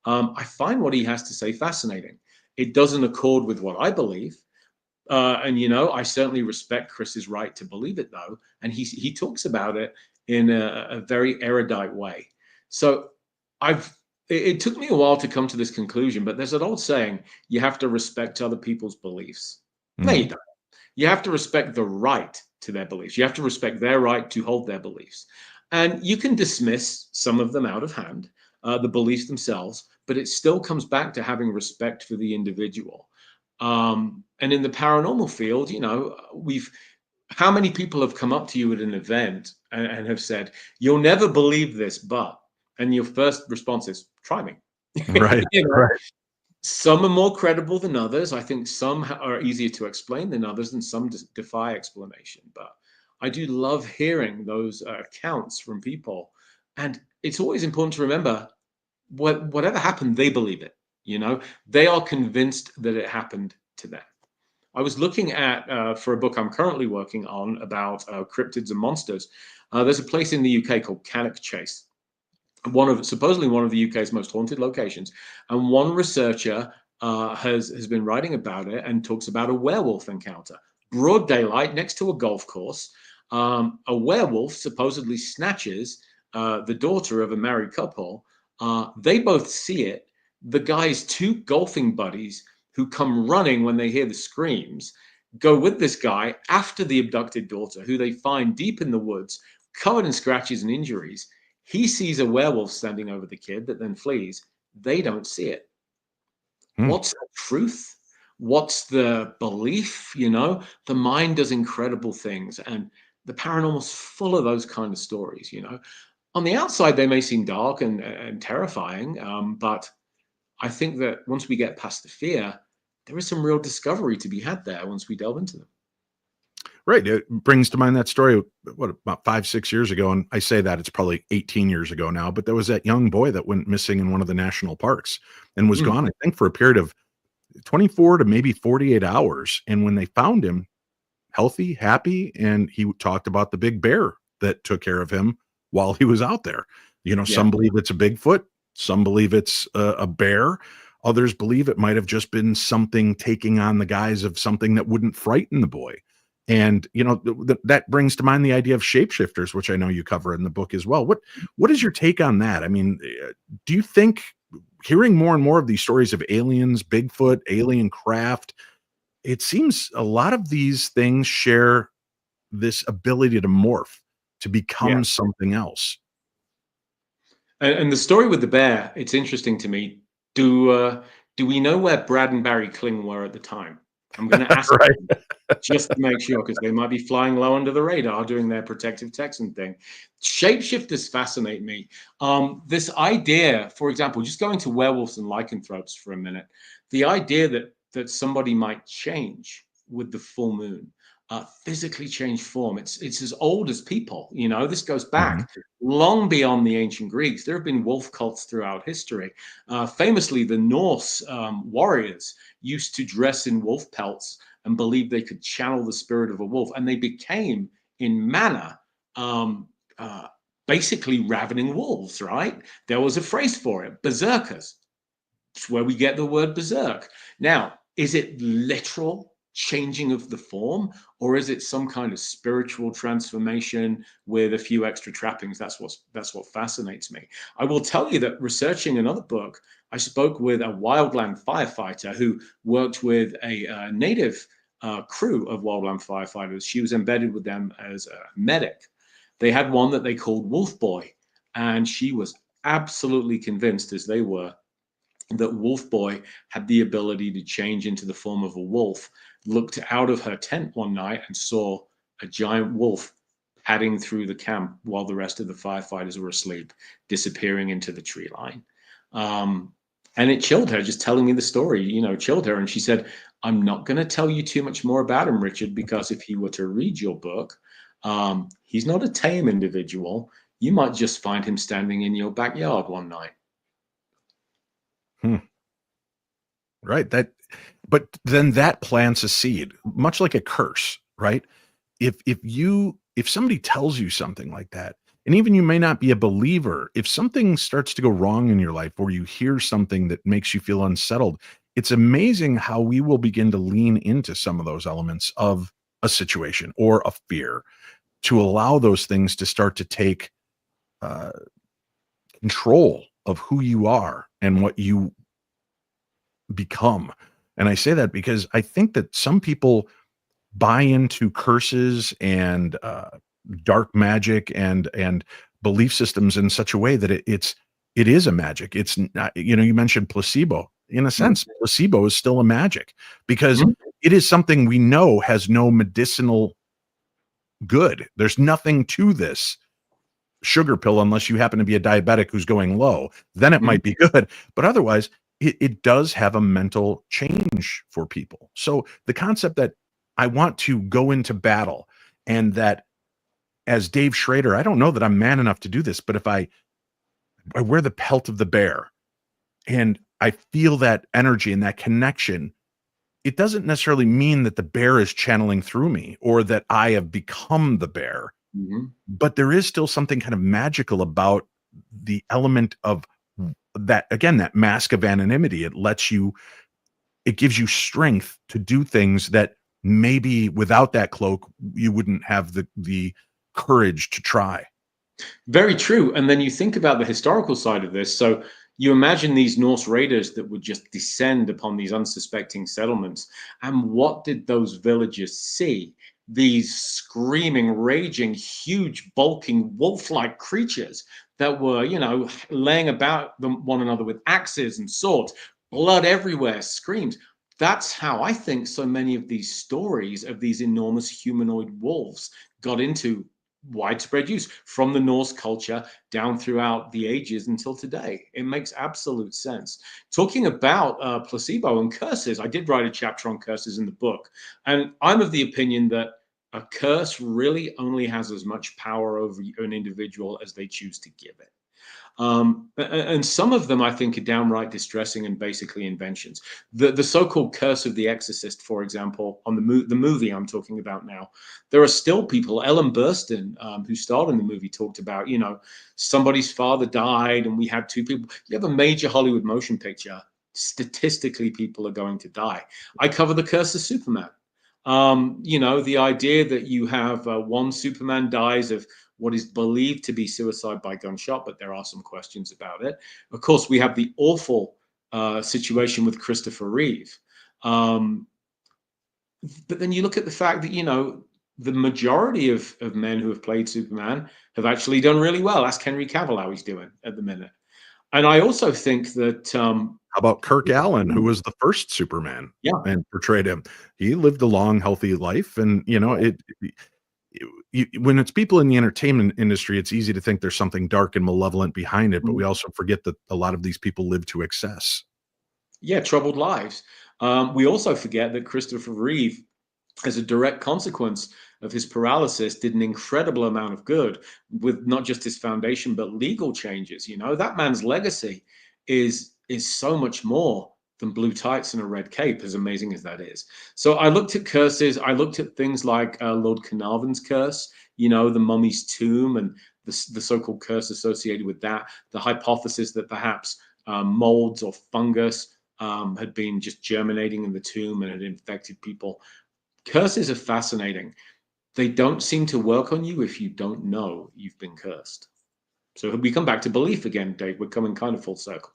I find what he has to say fascinating. It doesn't accord with what I believe, and I certainly respect Chris's right to believe it, though, and he talks about it in a very erudite way. So it took me a while to come to this conclusion, but there's an old saying: you have to respect other people's beliefs. No, you don't. You have to respect the right to their beliefs. You have to respect their right to hold their beliefs. And you can dismiss some of them out of hand, the beliefs themselves, but it still comes back to having respect for the individual. And in the paranormal field, how many people have come up to you at an event and have said, you'll never believe this, and your first response is, try me. Right. Right. Some are more credible than others. I think some are easier to explain than others, and some defy explanation. But I do love hearing those accounts from people. And it's always important to remember, whatever happened, they believe it. They are convinced that it happened to them. I was looking at, for a book I'm currently working on about cryptids and monsters. There's a place in the UK called Cannock Chase, supposedly one of the UK's most haunted locations. And one researcher has been writing about it and talks about a werewolf encounter. Broad daylight next to a golf course. A werewolf supposedly snatches the daughter of a married couple. They both see it. The guy's two golfing buddies, who come running when they hear the screams, go with this guy after the abducted daughter, who they find deep in the woods, covered in scratches and injuries. He sees a werewolf standing over the kid that then flees. They don't see it. What's the truth? What's the belief? You know, the mind does incredible things, and the paranormal's full of those kind of stories. You know, on the outside, they may seem dark and terrifying, but I think that once we get past the fear, there is some real discovery to be had there once we delve into them. Right. It brings to mind that story, what, about 5, 6 years ago. And I say that it's probably 18 years ago now, but there was that young boy that went missing in one of the national parks and was gone, I think, for a period of 24 to maybe 48 hours. And when they found him, healthy, happy, and he talked about the big bear that took care of him while he was out there. You know, some believe it's a Bigfoot, some believe it's a bear. Others believe it might have just been something taking on the guise of something that wouldn't frighten the boy. And, you know, that brings to mind the idea of shapeshifters, which I know you cover in the book as well. What is your take on that? I mean, do you think hearing more and more of these stories of aliens, Bigfoot, alien craft, it seems a lot of these things share this ability to morph, to become something else? And the story with the bear, it's interesting to me. Do we know where Brad and Barry Kling were at the time? I'm going to ask Right. them just to make sure, because they might be flying low under the radar doing their protective Texan thing. Shapeshifters fascinate me. This idea, for example, just going to werewolves and lycanthropes for a minute, the idea that somebody might change with the full moon, physically change form. It's as old as people. You know, this goes back long beyond the ancient Greeks. There have been wolf cults throughout history. Famously, the Norse warriors used to dress in wolf pelts and believed they could channel the spirit of a wolf, and they became, in manner, basically ravening wolves. Right? There was a phrase for it: berserkers. It's where we get the word berserk. Now, is it literal changing of the form, or is it some kind of spiritual transformation with a few extra trappings? That's what fascinates me. I will tell you that researching another book, I spoke with a wildland firefighter who worked with a native crew of wildland firefighters. She was embedded with them as a medic. They had one that they called Wolf Boy, and she was absolutely convinced, as they were, that Wolf Boy had the ability to change into the form of a wolf. Looked out of her tent one night and saw a giant wolf padding through the camp while the rest of the firefighters were asleep, disappearing into the tree line. And it chilled her, just telling me the story, you know, chilled her. And she said, I'm not going to tell you too much more about him, Richard, because if he were to read your book, he's not a tame individual. You might just find him standing in your backyard one night. Right. But then that plants a seed, much like a curse, right? If somebody tells you something like that, and even you may not be a believer, if something starts to go wrong in your life, or you hear something that makes you feel unsettled, it's amazing how we will begin to lean into some of those elements of a situation or a fear, to allow those things to start to take control of who you are and what you become. And I say that because I think that some people buy into curses and dark magic and belief systems in such a way that it is a magic. It's not, you know, you mentioned placebo. In a sense, placebo is still a magic, because it is something we know has no medicinal good. There's nothing to this sugar pill unless you happen to be a diabetic who's going low. Then it might be good. But otherwise, it does have a mental change for people. So the concept that I want to go into battle, and that as Dave Schrader, I don't know that I'm man enough to do this, but if I wear the pelt of the bear and I feel that energy and that connection, it doesn't necessarily mean that the bear is channeling through me or that I have become the bear. But there is still something kind of magical about the element of that, again, that mask of anonymity. It gives you strength to do things that maybe without that cloak, you wouldn't have the courage to try. Very true. And then you think about the historical side of this. So you imagine these Norse raiders that would just descend upon these unsuspecting settlements. And what did those villagers see? these screaming, raging, huge, bulking, wolf-like creatures that were, you know, laying about one another with axes and swords, blood everywhere, screams. That's how I think so many of these stories of these enormous humanoid wolves got into widespread use from the Norse culture down throughout the ages until today. It makes absolute sense. Talking about placebo and curses, I did write a chapter on curses in the book, and I'm of the opinion that a curse really only has as much power over an individual as they choose to give it. And some of them, I think, are downright distressing and basically inventions. The so-called Curse of the Exorcist, for example, on the movie I'm talking about now, there are still people. Ellen Burstyn, who starred in the movie, talked about, you know, somebody's father died and we had two people. You have a major Hollywood motion picture. Statistically, people are going to die. I cover the Curse of Superman. You know, the idea that you have one Superman dies of what is believed to be suicide by gunshot, but there are some questions about it. Of course, we have the awful situation with Christopher Reeve. But then you look at the fact that, you know, the majority of men who have played Superman have actually done really well. Ask Henry Cavill how he's doing at the minute. And I also think that how about Kirk Allen, who was the first Superman, yeah, and portrayed him? He lived a long, healthy life, and you know when it's people in the entertainment industry, it's easy to think there's something dark and malevolent behind it, but we also forget that a lot of these people live to excess. yeah, troubled lives. We also forget that Christopher Reeve, as a direct consequence of his paralysis, did an incredible amount of good with not just his foundation, but legal changes. You know, that man's legacy is so much more than blue tights and a red cape, as amazing as that is. So I looked at curses. I looked at things like Lord Carnarvon's curse, you know, the mummy's tomb and the so-called curse associated with that, the hypothesis that perhaps molds or fungus had been just germinating in the tomb and had infected people. Curses are fascinating. They don't seem to work on you if you don't know you've been cursed. So we come back to belief again, Dave. We're coming kind of full circle.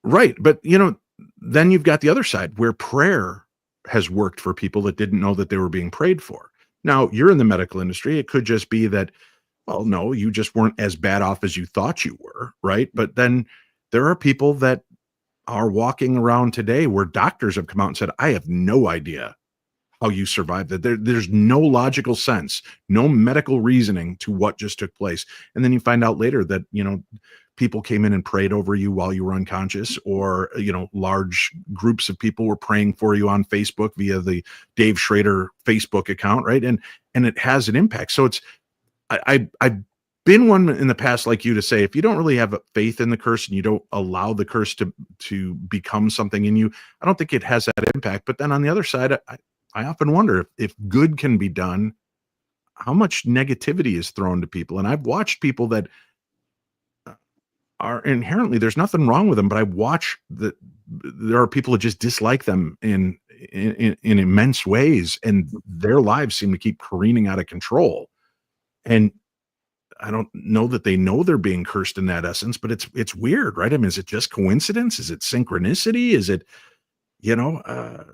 Right. But, you know, then you've got the other side where prayer has worked for people that didn't know that they were being prayed for. Now, you're in the medical industry. It could just be that, well, no, you just weren't as bad off as you thought you were. Right. But then there are people that are walking around today where doctors have come out and said, I have no idea how you survived that. There's no logical sense, no medical reasoning to what just took place. And then you find out later that, you know, people came in and prayed over you while you were unconscious, or, you know, large groups of people were praying for you on Facebook via the Dave Schrader Facebook account. Right. And it has an impact. So it's, I've been one in the past, like you, to say, if you don't really have faith in the curse and you don't allow the curse to become something in you, I don't think it has that impact. But then on the other side, I often wonder if good can be done, how much negativity is thrown to people. And I've watched people that are inherently, there's nothing wrong with them, but I watch that there are people that just dislike them in immense ways, and their lives seem to keep careening out of control. And I don't know that they know they're being cursed in that essence, but it's weird, right? I mean, is it just coincidence? Is it synchronicity? Is it, you know,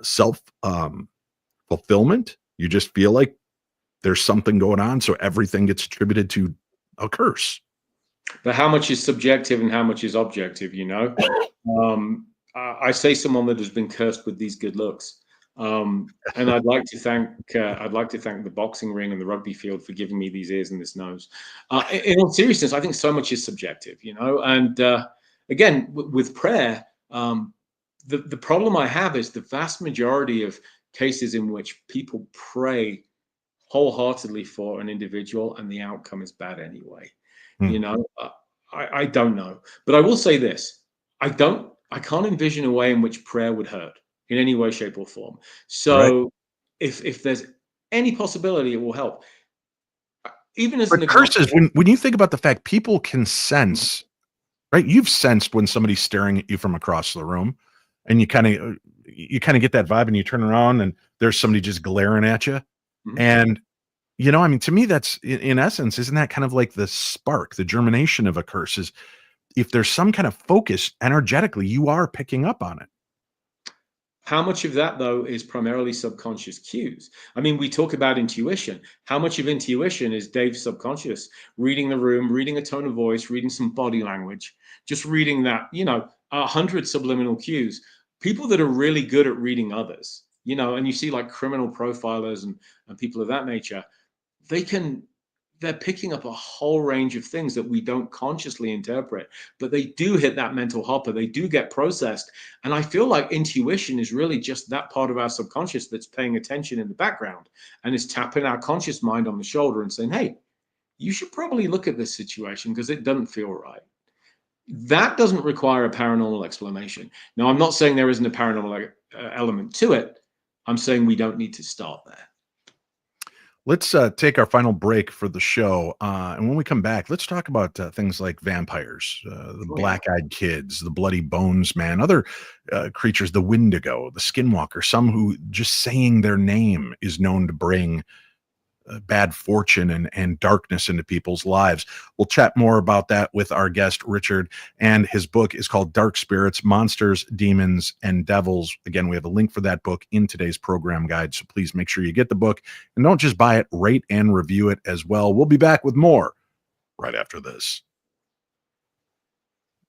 self fulfillment? You just feel like there's something going on, so everything gets attributed to a curse. But how much is subjective and how much is objective, you know? I say someone that has been cursed with these good looks. And I'd like to thank the boxing ring and the rugby field for giving me these ears and this nose. In all seriousness, I think so much is subjective, you know. And again, with prayer, the problem I have is the vast majority of cases in which people pray wholeheartedly for an individual and the outcome is bad anyway. You know, I don't know, but I will say this: I can't envision a way in which prayer would hurt in any way, shape, or form. So, right. if there's any possibility, it will help. Even as but curses, when you think about the fact people can sense, right? You've sensed when somebody's staring at you from across the room, and you kind of get that vibe, and you turn around and there's somebody just glaring at you, and you know, I mean, to me, that's in essence, isn't that kind of like the spark, the germination of a curse? Is if there's some kind of focus energetically, you are picking up on it. How much of that, though, is primarily subconscious cues? I mean, we talk about intuition. How much of intuition is Dave's subconscious? Reading the room, reading a tone of voice, reading some body language, just reading that, 100 subliminal cues. People that are really good at reading others, and you see like criminal profilers and people of that nature, they're picking up a whole range of things that we don't consciously interpret, but they do hit that mental hopper. They do get processed. And I feel like intuition is really just that part of our subconscious that's paying attention in the background and is tapping our conscious mind on the shoulder and saying, hey, you should probably look at this situation because it doesn't feel right. That doesn't require a paranormal explanation. Now, I'm not saying there isn't a paranormal element to it. I'm saying we don't need to start there. Let's take our final break for the show. And when we come back, let's talk about things like vampires, the black-eyed kids, the bloody bones man, other creatures, the Wendigo, the skinwalker, some who just saying their name is known to bring bad fortune and darkness into people's lives. We'll chat more about that with our guest, Richard, and his book is called Dark Spirits, Monsters, Demons, and Devils. Again, we have a link for that book in today's program guide, so please make sure you get the book, and don't just buy it, rate and review it as well. We'll be back with more right after this.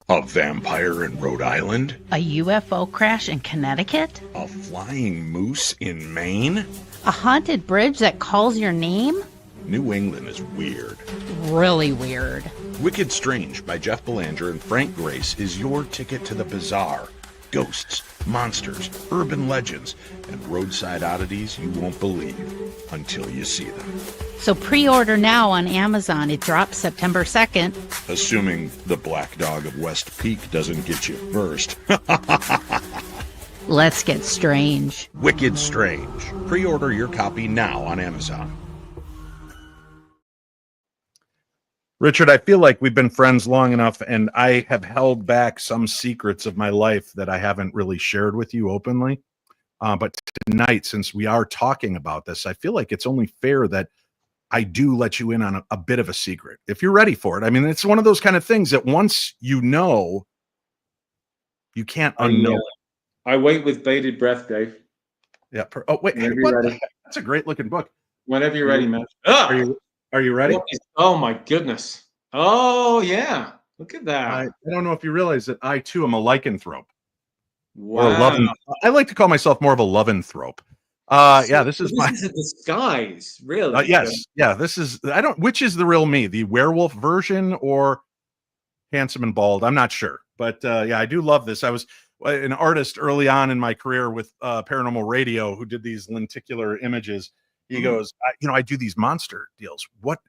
A vampire in Rhode Island? A UFO crash in Connecticut? A flying moose in Maine? A haunted bridge that calls your name? New England is weird. Really weird. Wicked Strange by Jeff Belanger and Frank Grace is your ticket to the bizarre. Ghosts, monsters, urban legends, and roadside oddities you won't believe until you see them. So pre-order now on Amazon. It drops September 2nd. Assuming the Black Dog of West Peak doesn't get you first. Let's get strange. Wicked Strange. Pre-order your copy now on Amazon. Richard, I feel like we've been friends long enough, and I have held back some secrets of my life that I haven't really shared with you openly. But tonight, since we are talking about this, I feel like it's only fair that I do let you in on a bit of a secret, if you're ready for it. I mean, it's one of those kind of things that once you know, you can't unknow. I wait with bated breath, Dave. Yeah. Oh, wait. Hey, what the heck? That's a great looking book. Whenever you're ready, man. Are you ready? Oh my goodness. Oh yeah. Look at that. I don't know if you realize that I too am a lycanthrope. Wow. I like to call myself more of a loventhrope. Yeah, this is a disguise, really. Yes. Yeah, this is which is the real me, the werewolf version or handsome and bald? I'm not sure. But yeah, I do love this. I was an artist early on in my career with Paranormal Radio who did these lenticular images. He goes, I do these monster deals. What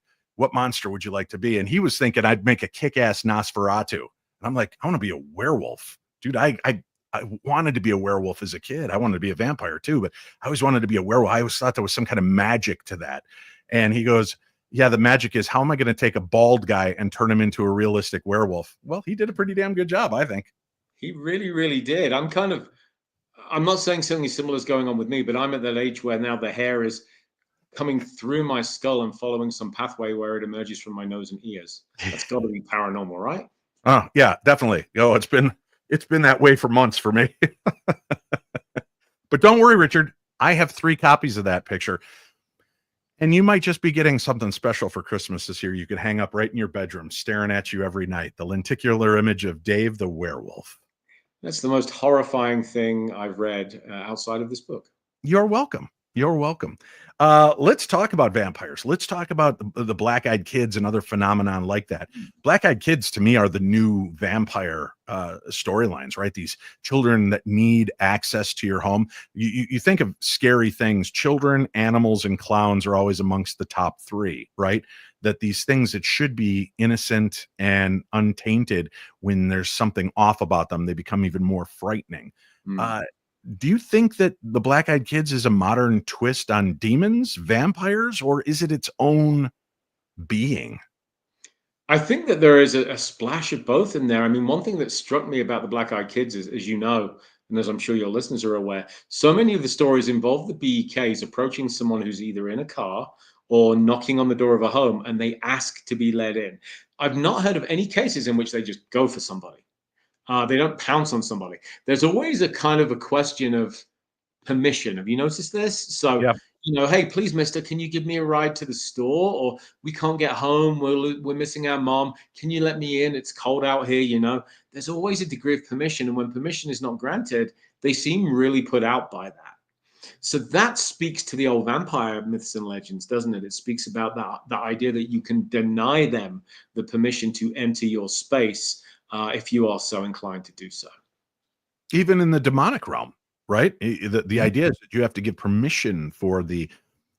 monster would you like to be? And he was thinking I'd make a kick-ass Nosferatu. And I'm like, I want to be a werewolf. Dude, I wanted to be a werewolf as a kid. I wanted to be a vampire too, but I always wanted to be a werewolf. I always thought there was some kind of magic to that. And he goes, yeah, the magic is how am I going to take a bald guy and turn him into a realistic werewolf? Well, he did a pretty damn good job, I think. He really, really did. I'm not saying something similar is going on with me, but I'm at that age where now the hair is coming through my skull and following some pathway where it emerges from my nose and ears. That's got to be paranormal, right? Oh, yeah, definitely. Oh, it's been that way for months for me. But don't worry, Richard. I have 3 copies of that picture. And you might just be getting something special for Christmas this year. You could hang up right in your bedroom, staring at you every night. The lenticular image of Dave the werewolf. That's the most horrifying thing I've read outside of this book. You're welcome. You're welcome. Let's talk about vampires. Let's talk about the black-eyed kids and other phenomenon like that. Black-eyed kids, to me, are the new vampire storylines, right? These children that need access to your home. You think of scary things. Children, animals, and clowns are always amongst the top 3, right? That these things that should be innocent and untainted, when there's something off about them, they become even more frightening. Do you think that the Black-Eyed Kids is a modern twist on demons, vampires, or is it its own being? I think that there is a splash of both in there. I mean, one thing that struck me about the Black-Eyed Kids is, as you know, and as I'm sure your listeners are aware, so many of the stories involve the BEKs approaching someone who's either in a car or knocking on the door of a home, and they ask to be let in. I've not heard of any cases in which they just go for somebody. They don't pounce on somebody. There's always a kind of a question of permission. Have you noticed this? So, Yeah. hey, please, mister, can you give me a ride to the store? Or we can't get home. We're missing our mom. Can you let me in? It's cold out here. There's always a degree of permission. And when permission is not granted, they seem really put out by that. So that speaks to the old vampire myths and legends, doesn't it? It speaks about the idea that you can deny them the permission to enter your space if you are so inclined to do so. Even in the demonic realm, right? The idea is that you have to give permission for the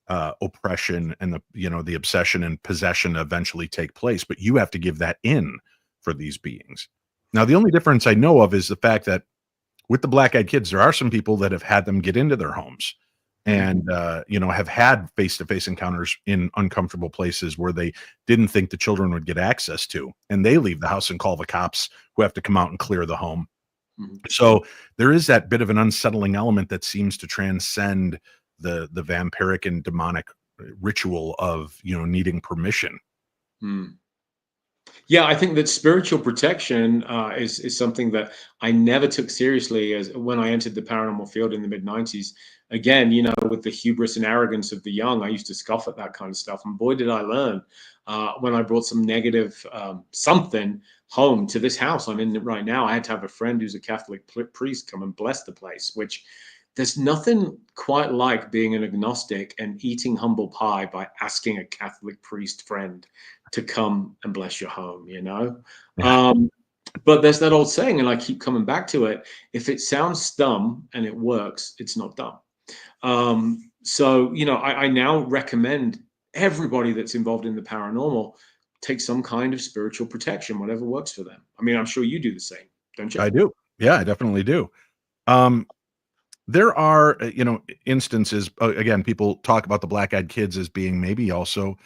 oppression and the obsession and possession to eventually take place, but you have to give that in for these beings. Now, the only difference I know of is the fact that with the black-eyed kids, there are some people that have had them get into their homes and have had face-to-face encounters in uncomfortable places where they didn't think the children would get access to, and they leave the house and call the cops, who have to come out and clear the home. So there is that bit of an unsettling element that seems to transcend the vampiric and demonic ritual of needing permission. Yeah, I think that spiritual protection is something that I never took seriously as when I entered the paranormal field in the mid-90s. Again, with the hubris and arrogance of the young, I used to scoff at that kind of stuff. And boy, did I learn when I brought some negative something home to this house I'm in right now. I had to have a friend who's a Catholic priest come and bless the place, which there's nothing quite like being an agnostic and eating humble pie by asking a Catholic priest friend to come and bless your home, Yeah. But there's that old saying, and I keep coming back to it. If it sounds dumb and it works, it's not dumb. So, I now recommend everybody that's involved in the paranormal take some kind of spiritual protection, whatever works for them. I mean, I'm sure you do the same, don't you? I do. Yeah, I definitely do. There are, instances, again, people talk about the black-eyed kids as being maybe also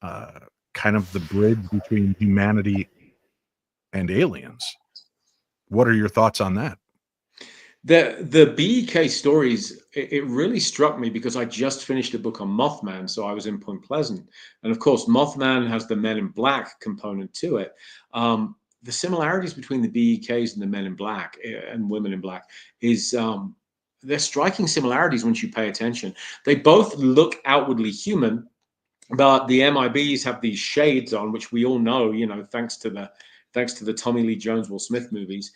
kind of the bridge between humanity and aliens. What are your thoughts on that? The BEK stories, it really struck me because I just finished a book on Mothman, so I was in Point Pleasant. And of course, Mothman has the Men in Black component to it. The similarities between the BEKs and the Men in Black and Women in Black is they're striking similarities once you pay attention. They both look outwardly human, but the MIBs have these shades on, which we all know, thanks to the Tommy Lee Jones, Will Smith movies,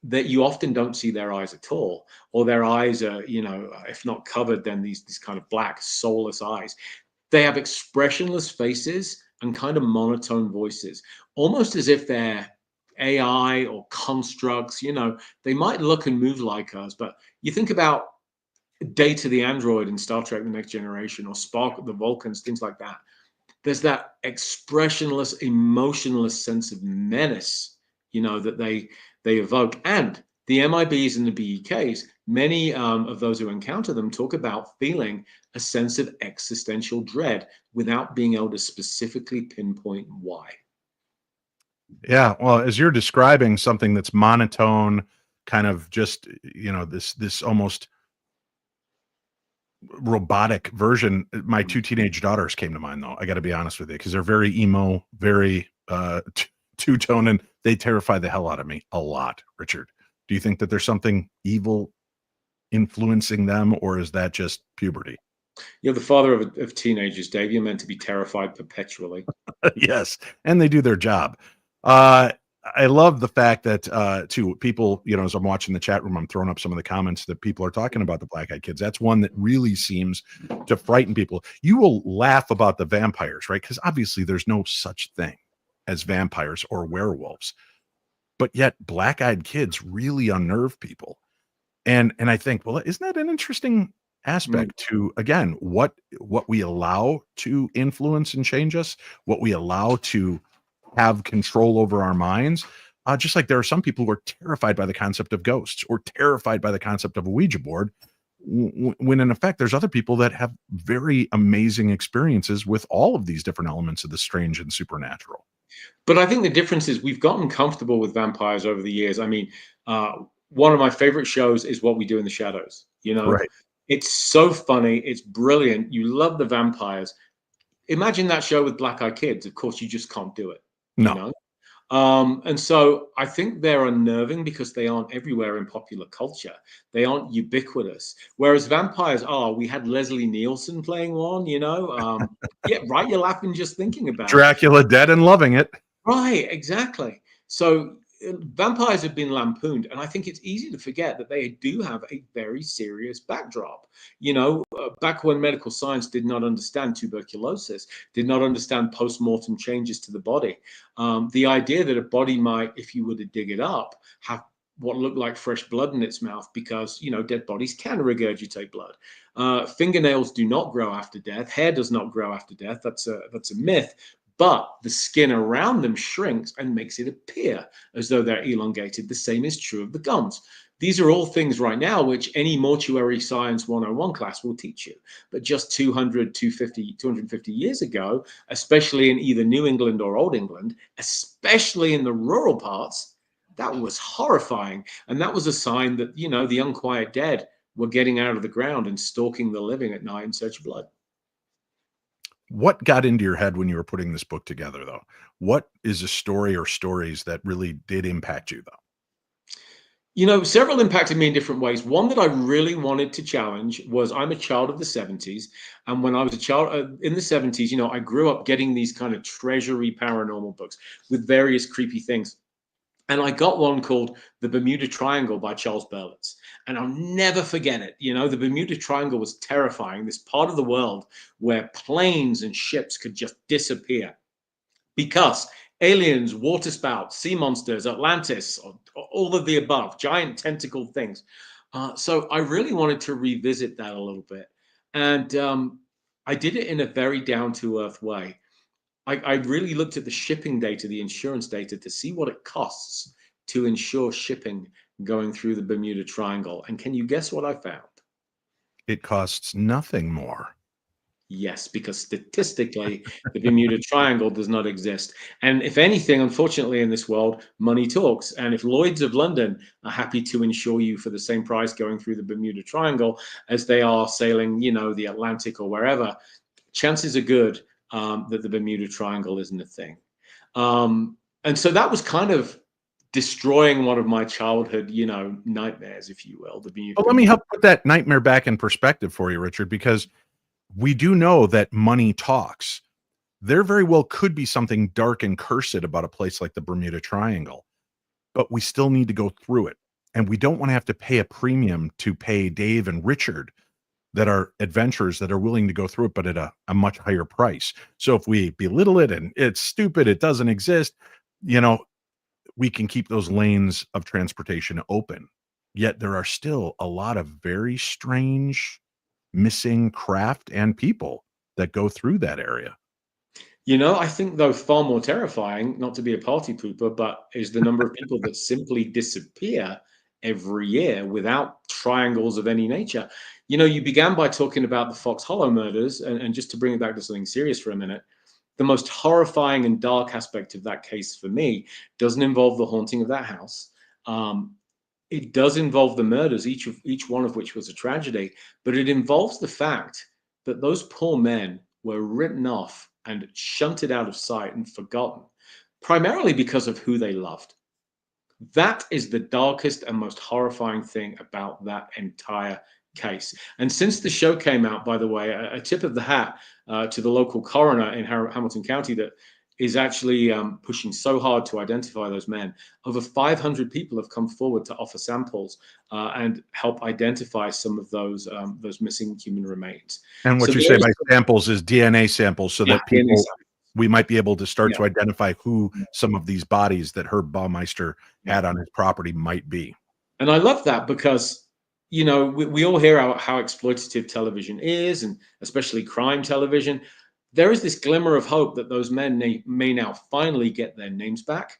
that you often don't see their eyes at all, or their eyes are, if not covered, then these kind of black, soulless eyes. They have expressionless faces and kind of monotone voices, almost as if they're AI or constructs. They might look and move like us, but you think about Data the android in Star Trek The Next Generation, or Spock the Vulcans, things like that. There's that expressionless, emotionless sense of menace, that they evoke. And the MIBs and the BEKs, many of those who encounter them talk about feeling a sense of existential dread without being able to specifically pinpoint why. Yeah, well, as you're describing something that's monotone, kind of just, this almost robotic version, my two teenage daughters came to mind, though. I got to be honest with you, because they're very emo, very two-tone, and they terrify the hell out of me a lot. Richard, do you think that there's something evil influencing them, or is that just puberty? You're the father of teenagers, Dave. You're meant to be terrified perpetually. Yes, and they do their job. I love the fact that too, people, as I'm watching the chat room, I'm throwing up some of the comments that people are talking about the black-eyed kids. That's one that really seems to frighten people. You will laugh about the vampires, right? Because obviously there's no such thing as vampires or werewolves, but yet black-eyed kids really unnerve people. And I think, well, isn't that an interesting aspect to, again, what we allow to influence and change us, what we allow to have control over our minds. Just like there are some people who are terrified by the concept of ghosts or terrified by the concept of a Ouija board, when in effect, there's other people that have very amazing experiences with all of these different elements of the strange and supernatural. But I think the difference is we've gotten comfortable with vampires over the years. I mean, one of my favorite shows is What We Do in the Shadows. Right. It's so funny. It's brilliant. You love the vampires. Imagine that show with black-eyed kids. Of course, you just can't do it. No. And so I think they're unnerving because they aren't everywhere in popular culture. They aren't ubiquitous. Whereas vampires are. We had Leslie Nielsen playing one, you know. Yeah, right. You're laughing just thinking about it. Dracula dead and loving it. Right, exactly. So vampires have been lampooned, and I think it's easy to forget that they do have a very serious backdrop. You know, back when medical science did not understand tuberculosis, did not understand post-mortem changes to the body, the idea that a body might, if you were to dig it up, have what looked like fresh blood in its mouth, because you know dead bodies can regurgitate blood. Fingernails do not grow after death. Hair does not grow after death. That's a myth. But the skin around them shrinks and makes it appear as though they're elongated. The same is true of the gums. These are all things right now which any mortuary science 101 class will teach you. But just 200, 250 years ago, especially in either New England or Old England, especially in the rural parts, that was horrifying. And that was a sign that, you know, the unquiet dead were getting out of the ground and stalking the living at night in search of blood. What got into your head when you were putting this book together, though? What is a story or stories that really did impact you, though? You know, several impacted me in different ways. One that I really wanted to challenge was, I'm a child of the 70s. And when I was a child in the 70s, you know, I grew up getting these kind of treasury paranormal books with various creepy things. And I got one called The Bermuda Triangle by Charles Berlitz. And I'll never forget it. You know, the Bermuda Triangle was terrifying, this part of the world where planes and ships could just disappear because aliens, waterspouts, sea monsters, Atlantis, all of the above, giant tentacle things. So I really wanted to revisit that a little bit. And I did it in a very down-to-earth way. I really looked at the shipping data, the insurance data, to see what it costs to insure shipping going through the Bermuda Triangle. And can you guess what I found? It costs nothing more. Yes, because statistically, the Bermuda Triangle does not exist. And if anything, unfortunately, in this world, money talks. And if Lloyd's of London are happy to insure you for the same price going through the Bermuda Triangle as they are sailing, you know, the Atlantic or wherever, chances are good that the Bermuda Triangle isn't a thing. And so that was kind of destroying one of my childhood, you know, nightmares, if you will. Well, let me help put that nightmare back in perspective for you, Richard, because we do know that money talks. There very well could be something dark and cursed about a place like the Bermuda Triangle, but we still need to go through it. And we don't want to have to pay a premium to pay Dave and Richard that are adventurers that are willing to go through it, but at a much higher price. So if we belittle it and it's stupid, it doesn't exist, you know, we can keep those lanes of transportation open. Yet there are still a lot of very strange missing craft and people that go through that area. You know, I think, though, far more terrifying, not to be a party pooper, but is the number of people that simply disappear every year without triangles of any nature. You know, you began by talking about the Fox Hollow murders, and just to bring it back to something serious for a minute, the most horrifying and dark aspect of that case for me doesn't involve the haunting of that house. It does involve the murders, each one of which was a tragedy, but it involves the fact that those poor men were written off and shunted out of sight and forgotten, primarily because of who they loved. That is the darkest and most horrifying thing about that entire case. And since the show came out, by the way, a tip of the hat to the local coroner in Hamilton County that is actually pushing so hard to identify those men. Over 500 people have come forward to offer samples and help identify some of those missing human remains. And what So you say by samples is DNA samples, so that DNA people, samples. we might be able to start Yeah. to identify who some of these bodies that Herb Baumeister had on his property might be. And I love that because, you know, we all hear how exploitative television is, and especially crime television. There is this glimmer of hope that those men may now finally get their names back.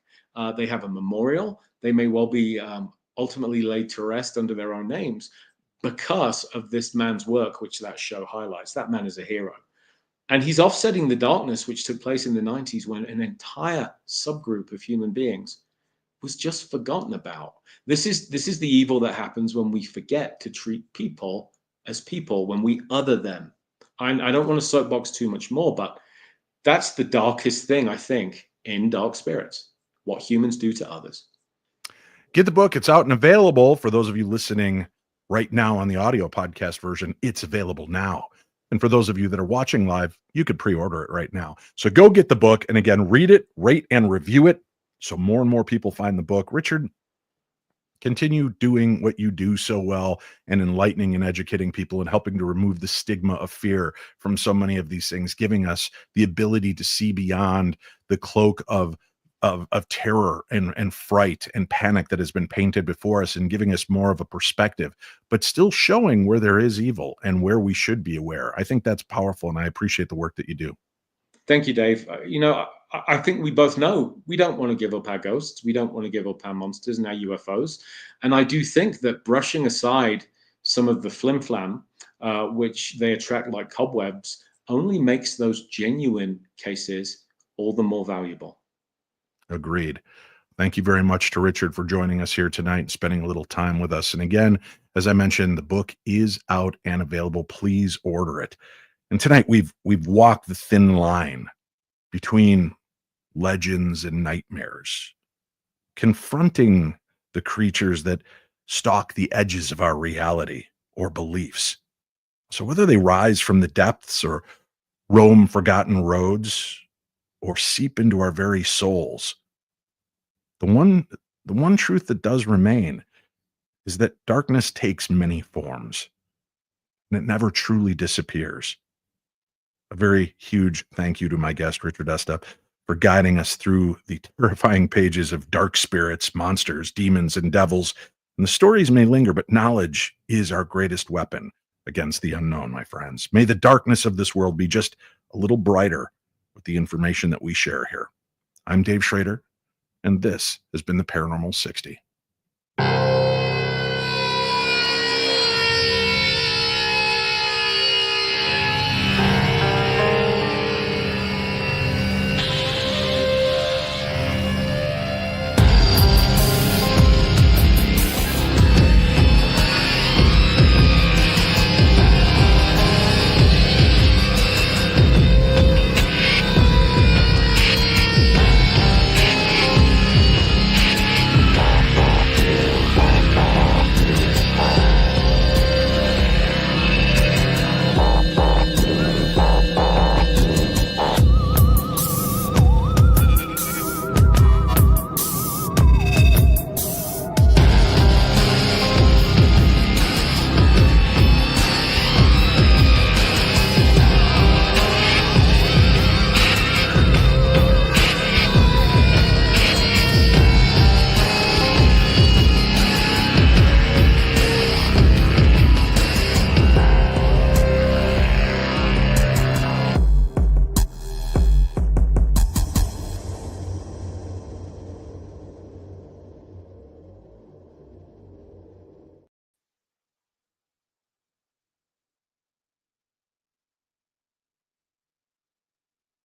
They have a memorial. They may well be ultimately laid to rest under their own names because of this man's work, which that show highlights. That man is a hero. And he's offsetting the darkness which took place in the 90s when an entire subgroup of human beings was just forgotten about. This is the evil that happens when we forget to treat people as people, when we other them. I don't want to soapbox too much more, but that's the darkest thing, I think, in Dark Spirits. what humans do to others. Get the book. It's out and available. For those of you listening right now on the audio podcast version, it's available now. And for those of you that are watching live, you could pre-order it right now. So go get the book. And again, read it, rate, and review it so more and more people find the book. Richard, continue doing what you do so well and enlightening and educating people and helping to remove the stigma of fear from so many of these things, giving us the ability to see beyond the cloak of terror and fright and panic that has been painted before us, and giving us more of a perspective, but still showing where there is evil and where we should be aware. I think that's powerful, and I appreciate the work that you do. Thank you, Dave. I think we both know we don't want to give up our ghosts. We don't want to give up our monsters and our UFOs. And I do think that brushing aside some of the flim-flam, which they attract like cobwebs, only makes those genuine cases all the more valuable. Agreed. Thank you very much to Richard for joining us here tonight and spending a little time with us. And again, as I mentioned, the book is out and available. Please order it. And tonight we've walked the thin line between legends and nightmares, confronting the creatures that stalk the edges of our reality or beliefs. So whether they rise from the depths or roam forgotten roads or seep into our very souls, the one truth that does remain is that darkness takes many forms and it never truly disappears. A very huge thank you to my guest, Richard Estep, for guiding us through the terrifying pages of dark spirits, monsters, demons, and devils. And the stories may linger, but knowledge is our greatest weapon against the unknown, my friends. May the darkness of this world be just a little brighter with the information that we share here. I'm Dave Schrader, and this has been the Paranormal 60.